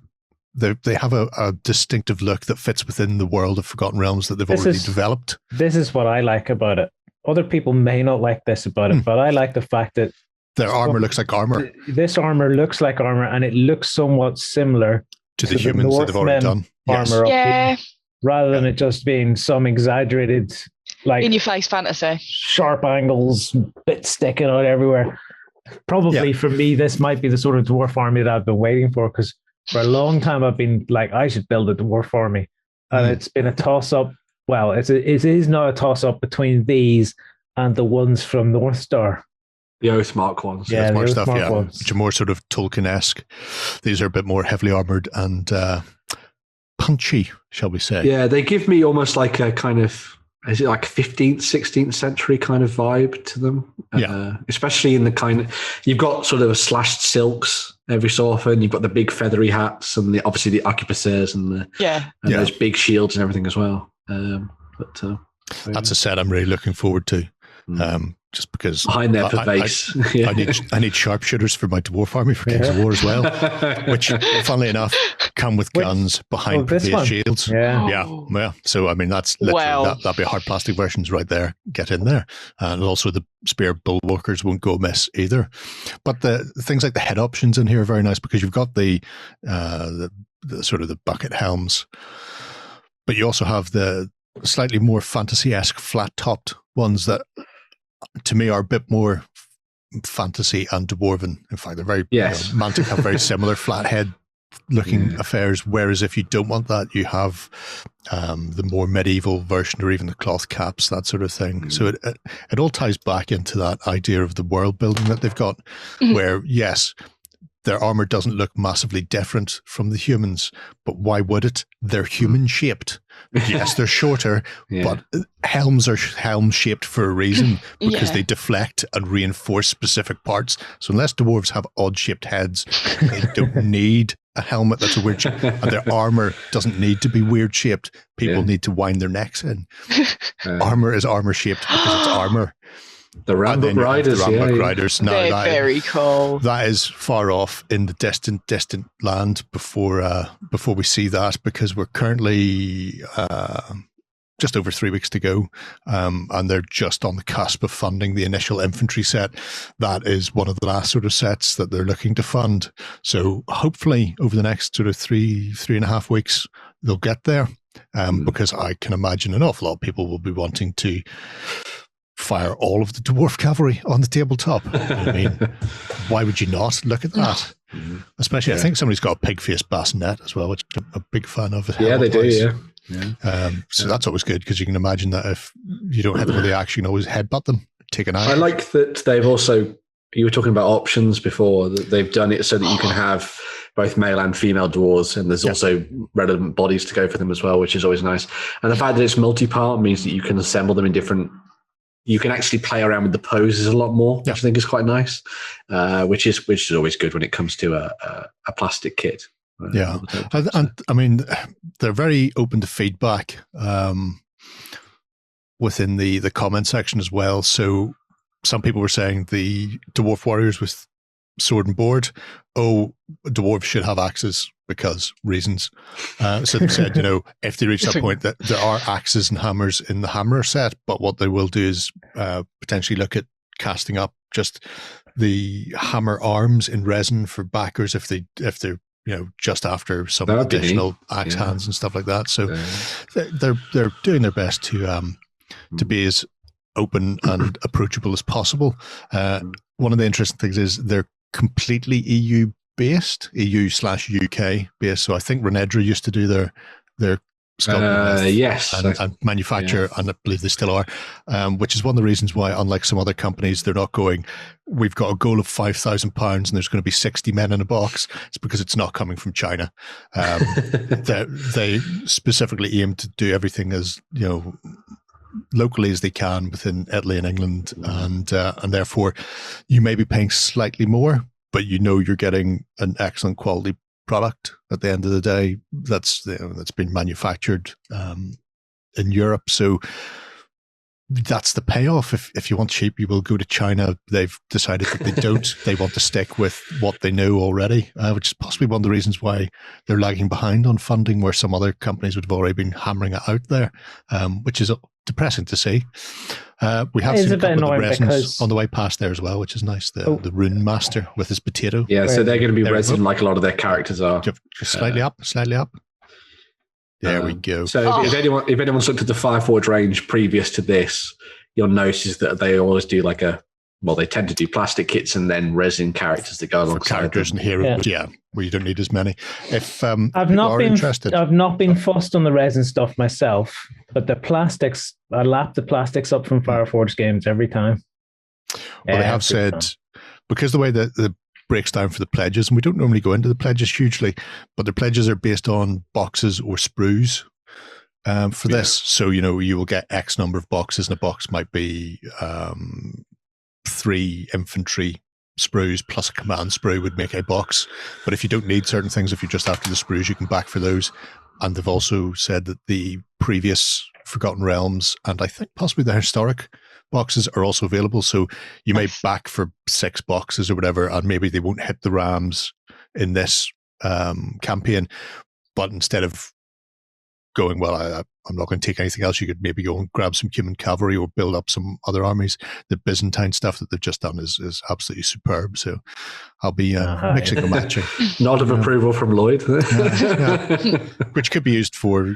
they have a distinctive look that fits within the world of Forgotten Realms that they've already developed. This is what I like about it. Other people may not like this about it, but I like the fact that their armor looks like armor. This armor looks like armor, and it looks somewhat similar to the humans that they've already done. Armor up rather than it just being some exaggerated, like in your face fantasy, sharp angles, bits sticking out everywhere. Probably for me, this might be the sort of dwarf army that I've been waiting for, because for a long time I've been like, I should build a dwarf army, and it's been a toss up. Well, it is now a toss up between these and the ones from North Star. The Oathmark ones. Yeah, Oathmark stuff, ones. Which are more sort of Tolkien-esque. These are a bit more heavily armored and punchy, shall we say. Yeah, they give me almost like a kind of, is it like 15th, 16th century kind of vibe to them? Especially in the kind of, you've got sort of slashed silks every so often. You've got the big feathery hats and obviously the arquebusiers and those big shields and everything as well. That's a set I'm really looking forward to. Just because behind there for base, I need sharpshooters for my dwarf army for Kings of War as well, which, funnily enough, come with guns behind previous shields. Yeah. So I mean, that's literally that'll be hard plastic versions right there. Get in there, and also the spear bulwarkers won't go amiss either. But the things like the head options in here are very nice, because you've got the sort of the bucket helms, but you also have the slightly more fantasy-esque flat-topped ones that, to me, are a bit more fantasy and dwarven. In fact, they're very Mantic have very similar flathead looking affairs, whereas if you don't want that, you have the more medieval version, or even the cloth caps, that sort of thing. So it all ties back into that idea of the world building that they've got, where yes, their armor doesn't look massively different from the humans, but why would it? They're human shaped. Yes, they're shorter, but helms are helm shaped for a reason, because they deflect and reinforce specific parts. So unless dwarves have odd shaped heads, they don't need a helmet that's a weird shape, and their armor doesn't need to be weird shaped. People need to wind their necks in. Armor is armor shaped because it's armor. The Rambook Riders, Riders. Now, they're very cool. That is far off in the distant land before we see that, because we're currently just over 3 weeks to go, and they're just on the cusp of funding the initial infantry set. That is one of the last sort of sets that they're looking to fund. So hopefully over the next sort of three and a half weeks, they'll get there, because I can imagine an awful lot of people will be wanting to fire all of the dwarf cavalry on the tabletop. I mean, why would you not? Look at that. Especially, I think somebody's got a pig-faced bassinet as well, which I'm a big fan of. Yeah, they do, so that's always good, because you can imagine that if you don't hit them with the axe, you can always headbutt them, take an eye. I like that they've also, you were talking about options before, that they've done it so that you can have both male and female dwarves, and there's also relevant bodies to go for them as well, which is always nice. And the fact that it's multi-part means that you can assemble them in different, you can actually play around with the poses a lot more, which I think is quite nice, which is always good when it comes to a plastic kit. And I mean, they're very open to feedback within the comment section as well. So some people were saying the dwarf warriors with sword and board, dwarves should have axes because reasons. So they said, if they reach that point, that there are axes and hammers in the hammer set, but what they will do is potentially look at casting up just the hammer arms in resin for backers if they're just after some additional axe hands and stuff like that. So they're doing their best to be as open and approachable as possible. One of the interesting things is they're completely EU based, EU/UK based. So I think Renedra used to do their sculpting yes, and manufacture, and I believe they still are, which is one of the reasons why, unlike some other companies, they're not going, we've got a goal of £5,000 and there's going to be 60 men in a box. It's because it's not coming from China. They specifically aim to do everything as, locally as they can within Italy and England, and therefore you may be paying slightly more, but you're getting an excellent quality product at the end of the day that's been manufactured in Europe. So that's the payoff. If you want cheap, you will go to China. They've decided that they don't. They want to stick with what they know already, which is possibly one of the reasons why they're lagging behind on funding, where some other companies would have already been hammering it out there, which is depressing to see. We have seen a couple of the resins on the way past there as well, which is nice. The Rune Master with his potato. Yeah, so they're going to be resin like a lot of their characters are. Just slightly up. There we go. So if anyone's looked at the Fireforge range previous to this, you'll notice that they always do they tend to do plastic kits and then resin characters that go alongside characters and heroes. Yeah, where you don't need as many. If I've not been fussed on the resin stuff myself, but the plastics, I lap the plastics up from Fireforge games every time. Well, they have said, because the way that the breaks down for the pledges, and we don't normally go into the pledges hugely, but the pledges are based on boxes or sprues for this. So, you will get X number of boxes, and a box might be 3 infantry sprues plus a command sprue would make a box. But if you don't need certain things, if you're just after the sprues, you can back for those. And they've also said that the previous Forgotten Realms and I think possibly the historic boxes are also available. So you may back for 6 boxes or whatever, and maybe they won't hit the rams in this campaign. But instead of going, I'm not going to take anything else, you could maybe go and grab some human cavalry or build up some other armies. The Byzantine stuff that they've just done is absolutely superb. So I'll be mixing and matching. Nod of approval from Lloyd. Which could be used for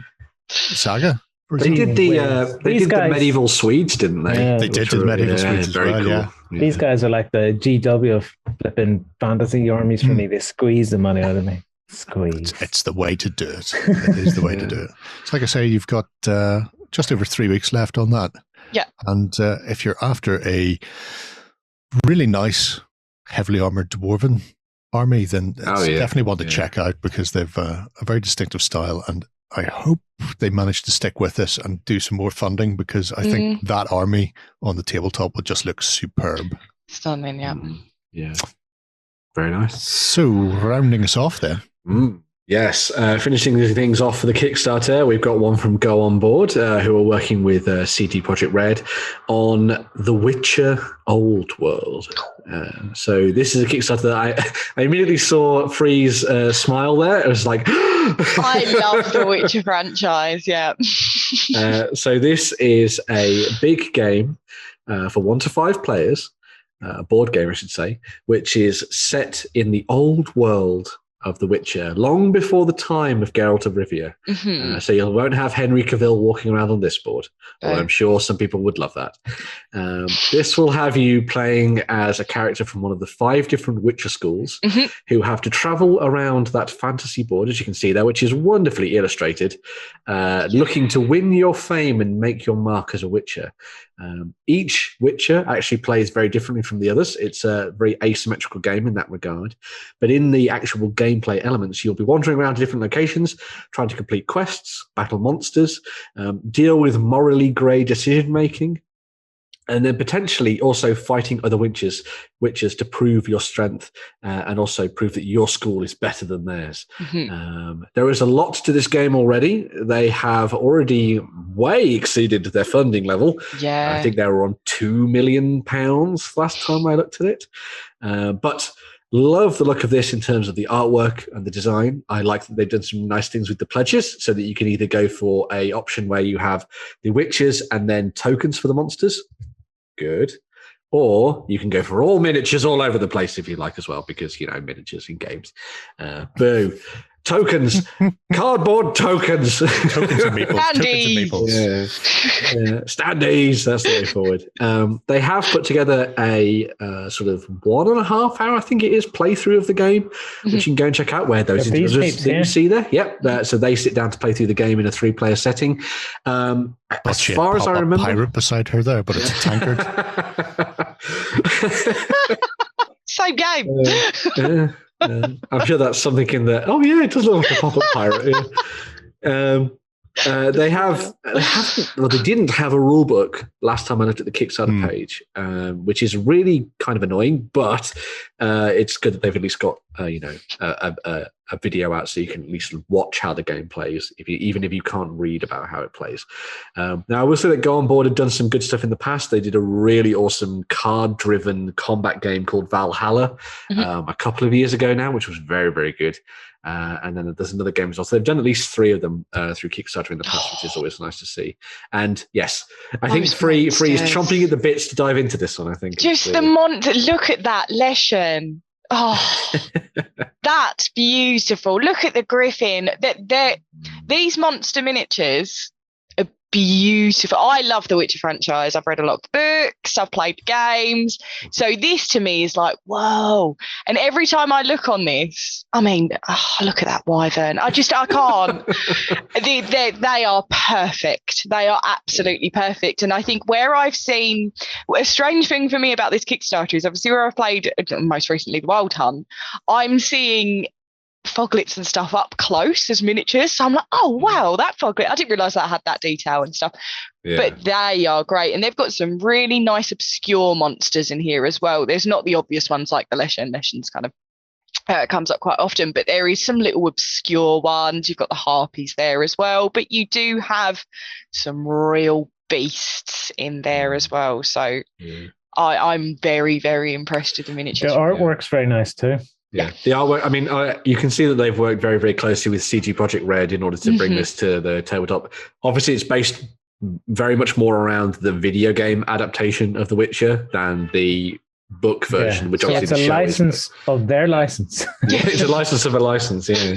Saga. They did the medieval Swedes, didn't they? Yeah, they did the medieval Swedes as well, cool. These guys are like the GW of flipping fantasy armies for me. They squeeze the money out of me. Squeeze. It's the way to do it. It is the way to do it. It's like I say, you've got just over 3 weeks left on that. Yeah. And if you're after a really nice, heavily armored dwarven army, then it's definitely one to check out, because they've a very distinctive style, and I hope they manage to stick with this and do some more funding, because I think that army on the tabletop would just look superb. Stunning, yeah. Yeah. Very nice. So, rounding us off then. Yes, finishing things off for the Kickstarter, we've got one from Go On Board, who are working with CD Projekt Red on The Witcher Old World. So this is a Kickstarter that I immediately saw Free's smile there. It was like, I love the Witcher franchise, yeah. So this is a big game for 1 to 5 players, a board game, I should say, which is set in the old world of The Witcher, long before the time of Geralt of Rivia. So you won't have Henry Cavill walking around on this board, although I'm sure some people would love that. This will have you playing as a character from one of the 5 different Witcher schools who have to travel around that fantasy board, as you can see there, which is wonderfully illustrated, looking to win your fame and make your mark as a Witcher. Each Witcher actually plays very differently from the others. It's a very asymmetrical game in that regard. But in the actual gameplay elements, you'll be wandering around to different locations, trying to complete quests, battle monsters, deal with morally grey decision-making, and then potentially also fighting other witches to prove your strength and also prove that your school is better than theirs. There is a lot to this game already. They have already way exceeded their funding level. Yeah, I think they were on £2 million last time I looked at it. But love the look of this in terms of the artwork and the design. I like that they've done some nice things with the pledges, so that you can either go for a option where you have the witches and then tokens for the monsters. Good. Or you can go for all miniatures all over the place if you like as well, because, miniatures in games. Boo. Tokens, cardboard tokens. Tokens and meeples. Standees. That's the way forward. They have put together a sort of 1.5 hour, I think it is, playthrough of the game, which you can go and check out. Where those individuals that you see there, so they sit down to play through the game in a 3-player setting. As far as I remember, pirate beside her there, but it's a tankard. Same game. I'm sure that's something in there. Oh yeah, it does look like a pop-up pirate. Yeah. They didn't have a rule book last time I looked at the Kickstarter page, which is really kind of annoying, but it's good that they've at least got a video out so you can at least watch how the game plays, even if you can't read about how it plays. Now, I will say that Go On Board had done some good stuff in the past. They did a really awesome card-driven combat game called Valhalla a couple of years ago now, which was very, very good. And then there's another game as well. So they've done at least 3 of them through Kickstarter in the past, which is always nice to see. And yes, I think Free is chomping at the bits to dive into this one, I think. Just the look at that Leshen. Oh, that's beautiful. Look at the griffin. These monster miniatures are beautiful. I love the Witcher franchise. I've read a lot of books. I've played games. So this to me is like, whoa. And every time I look on this, I mean, look at that wyvern. I can't. They are perfect. They are absolutely perfect. And I think where I've seen a strange thing for me about this Kickstarter is obviously where I've played most recently the Wild Hunt, I'm seeing foglets and stuff up close as miniatures. So I'm like, oh wow, that foglet, I didn't realise that had that detail and stuff. Yeah. But they are great, and they've got some really nice obscure monsters in here as well. There's not the obvious ones like the Leshen. Leshen's kind of comes up quite often, but there is some little obscure ones. You've got the harpies there as well, but you do have some real beasts in there as well. So I'm very, very impressed with the miniatures. The artwork's very nice too. Yeah, the artwork, I mean, you can see that they've worked very, very closely with CG Projekt Red in order to bring this to the tabletop. Obviously, it's based very much more around the video game adaptation of The Witcher than the book version, which obviously it's a license of their license. It's a license of a license, yeah.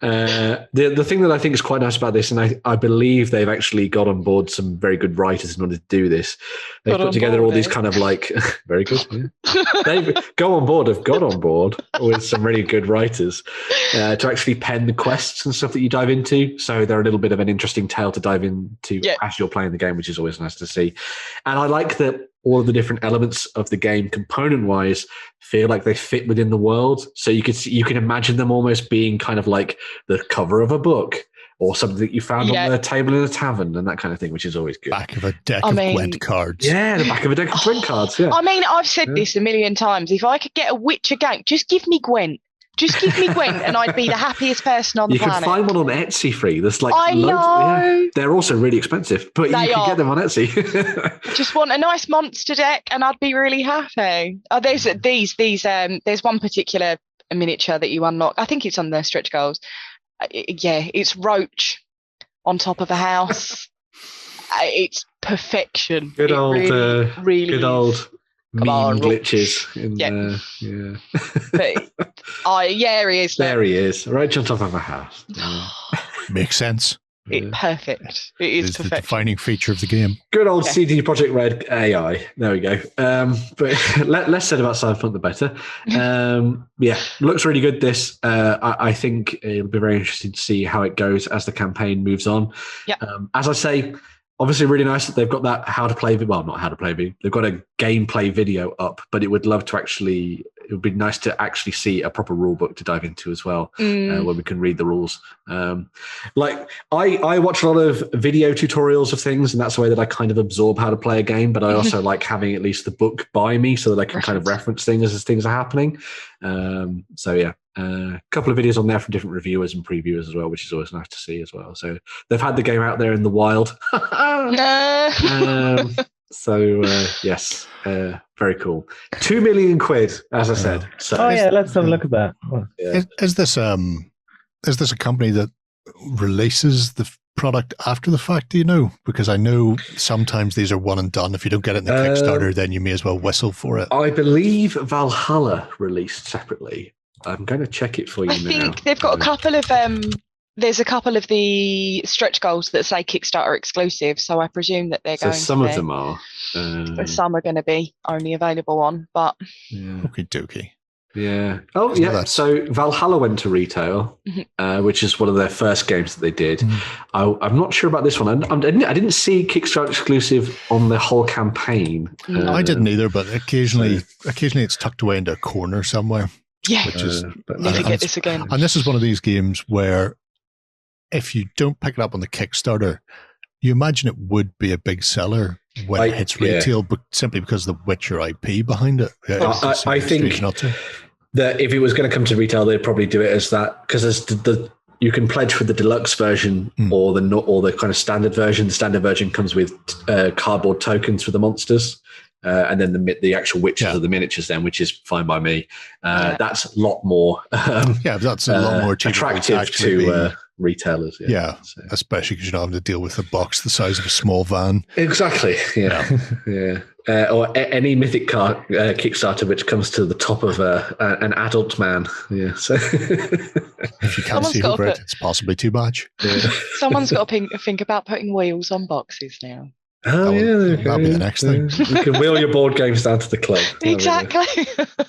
The thing that I think is quite nice about this, and I believe they've actually got on board some very good writers in order to do this. They've put together all these kind of like very good. Yeah. They've got on board with some really good writers to actually pen the quests and stuff that you dive into. So they're a little bit of an interesting tale to dive into as you're playing the game, which is always nice to see. And I like that all of the different elements of the game, component-wise, feel like they fit within the world. So you can imagine them almost being kind of like the cover of a book or something that you found on the table in a tavern and that kind of thing, which is always good. Back of a deck of Gwent cards. Yeah, the back of a deck of Gwent cards. Yeah. I mean, I've said this a million times. If I could get a Witcher gang, just give me Gwent. Just give me Gwent and I'd be the happiest person on the planet. You can find one on Etsy free. There's like I loads. know. Yeah. They're also really expensive, but you can get them on Etsy. Just want a nice monster deck and I'd be really happy. There's one particular miniature that you unlock. I think it's on the stretch goals. It's Roach on top of a house. It's perfection. Good old meme glitches in there. Yeah. But, he is. There he is, right on top of a house. Makes sense. Perfect. It is perfect. The defining feature of the game. Good old CD Projekt Red AI. There we go. But less said about Cyberpunk, the better. Looks really good. This, I think it'll be very interesting to see how it goes as the campaign moves on. Yeah. As I say, obviously really nice that they've got that not how to play video. They've got a gameplay video up, but it would be nice to actually see a proper rule book to dive into as well, where we can read the rules. Like I watch a lot of video tutorials of things, and that's the way that I kind of absorb how to play a game, but I also like having at least the book by me so that I can kind of reference things as things are happening. A couple of videos on there from different reviewers and previewers as well, which is always nice to see as well. So they've had the game out there in the wild. Yes, very cool. 2 million quid, as I said. So let's have a look at that. Yeah. Is this a company that releases the product after the fact? Do you know? Because I know sometimes these are one and done. If you don't get it in the Kickstarter, then you may as well whistle for it. I believe Valhalla released separately. I'm going to check it for you now. I think they've got a couple of there's a couple of the stretch goals that say Kickstarter exclusive, so I presume that they're going to be. Some of them are. Some are going to be only available on, but Okie dokie. Yeah. Oh, yeah. So Valhalla went to retail, which is one of their first games that they did. I'm not sure about this one. I didn't see Kickstarter exclusive on the whole campaign. I didn't either, but occasionally it's tucked away into a corner somewhere. Yeah. Which is never get this again. And this is one of these games where if you don't pick it up on the Kickstarter, you imagine it would be a big seller when it hits retail, but simply because of the Witcher IP behind it. I think that if it was going to come to retail, they'd probably do it as that, because you can pledge for the deluxe version or the kind of standard version. The standard version comes with cardboard tokens for the monsters, and then the actual witches are the miniatures then, which is fine by me. That's a lot more. That's a lot more attractive to retailers. Yeah, especially because you're not having to deal with a box the size of a small van. Exactly. Yeah. Or any Mythic card Kickstarter which comes to the top of an adult man. Yeah. So if you can't see over it, it's possibly too much. Yeah. Someone's got to think about putting wheels on boxes now. Oh, that'll be the next thing. You can wheel your board games down to the club. Exactly.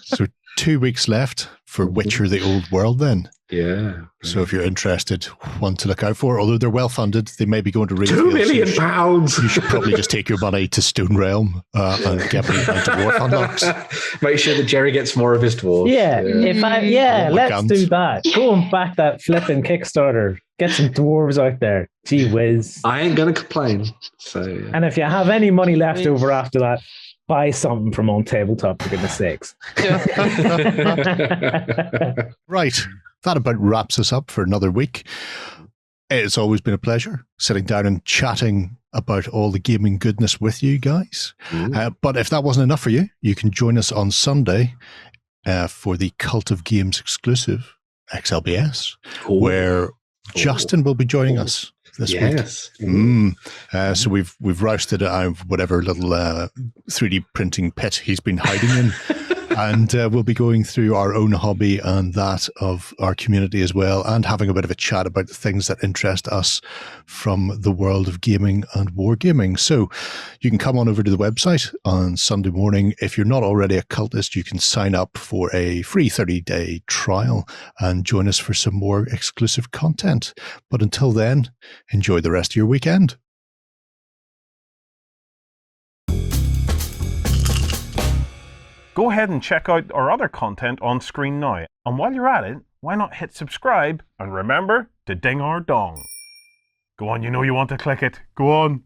So 2 weeks left for Witcher the Old World then. Yeah. So if you're interested, one to look out for. Although they're well funded, they may be going to retail. £2 million. You should probably just take your money to Stone Realm and get me into Dwarf Unlocks. Make sure that Gerry gets more of his dwarves. Let's do that. Go and back that flipping Kickstarter. Get some dwarves out there. Gee whiz. I ain't going to complain. So, And if you have any money left over after that, buy something from OnTableTop, for goodness sakes. Right. That about wraps us up for another week. It's always been a pleasure sitting down and chatting about all the gaming goodness with you guys. But if that wasn't enough for you, you can join us on Sunday for the Cult of Games exclusive XLBS, where Justin will be joining us this week. So we've rousted out whatever little 3D printing pit he's been hiding in. And we'll be going through our own hobby and that of our community as well, and having a bit of a chat about the things that interest us from the world of gaming and wargaming. So you can come on over to the website on Sunday morning. If you're not already a cultist, you can sign up for a free 30-day trial and join us for some more exclusive content. But until then, enjoy the rest of your weekend. Go ahead and check out our other content on screen now. And while you're at it, why not hit subscribe and remember to ding our dong. Go on, you know you want to click it. Go on.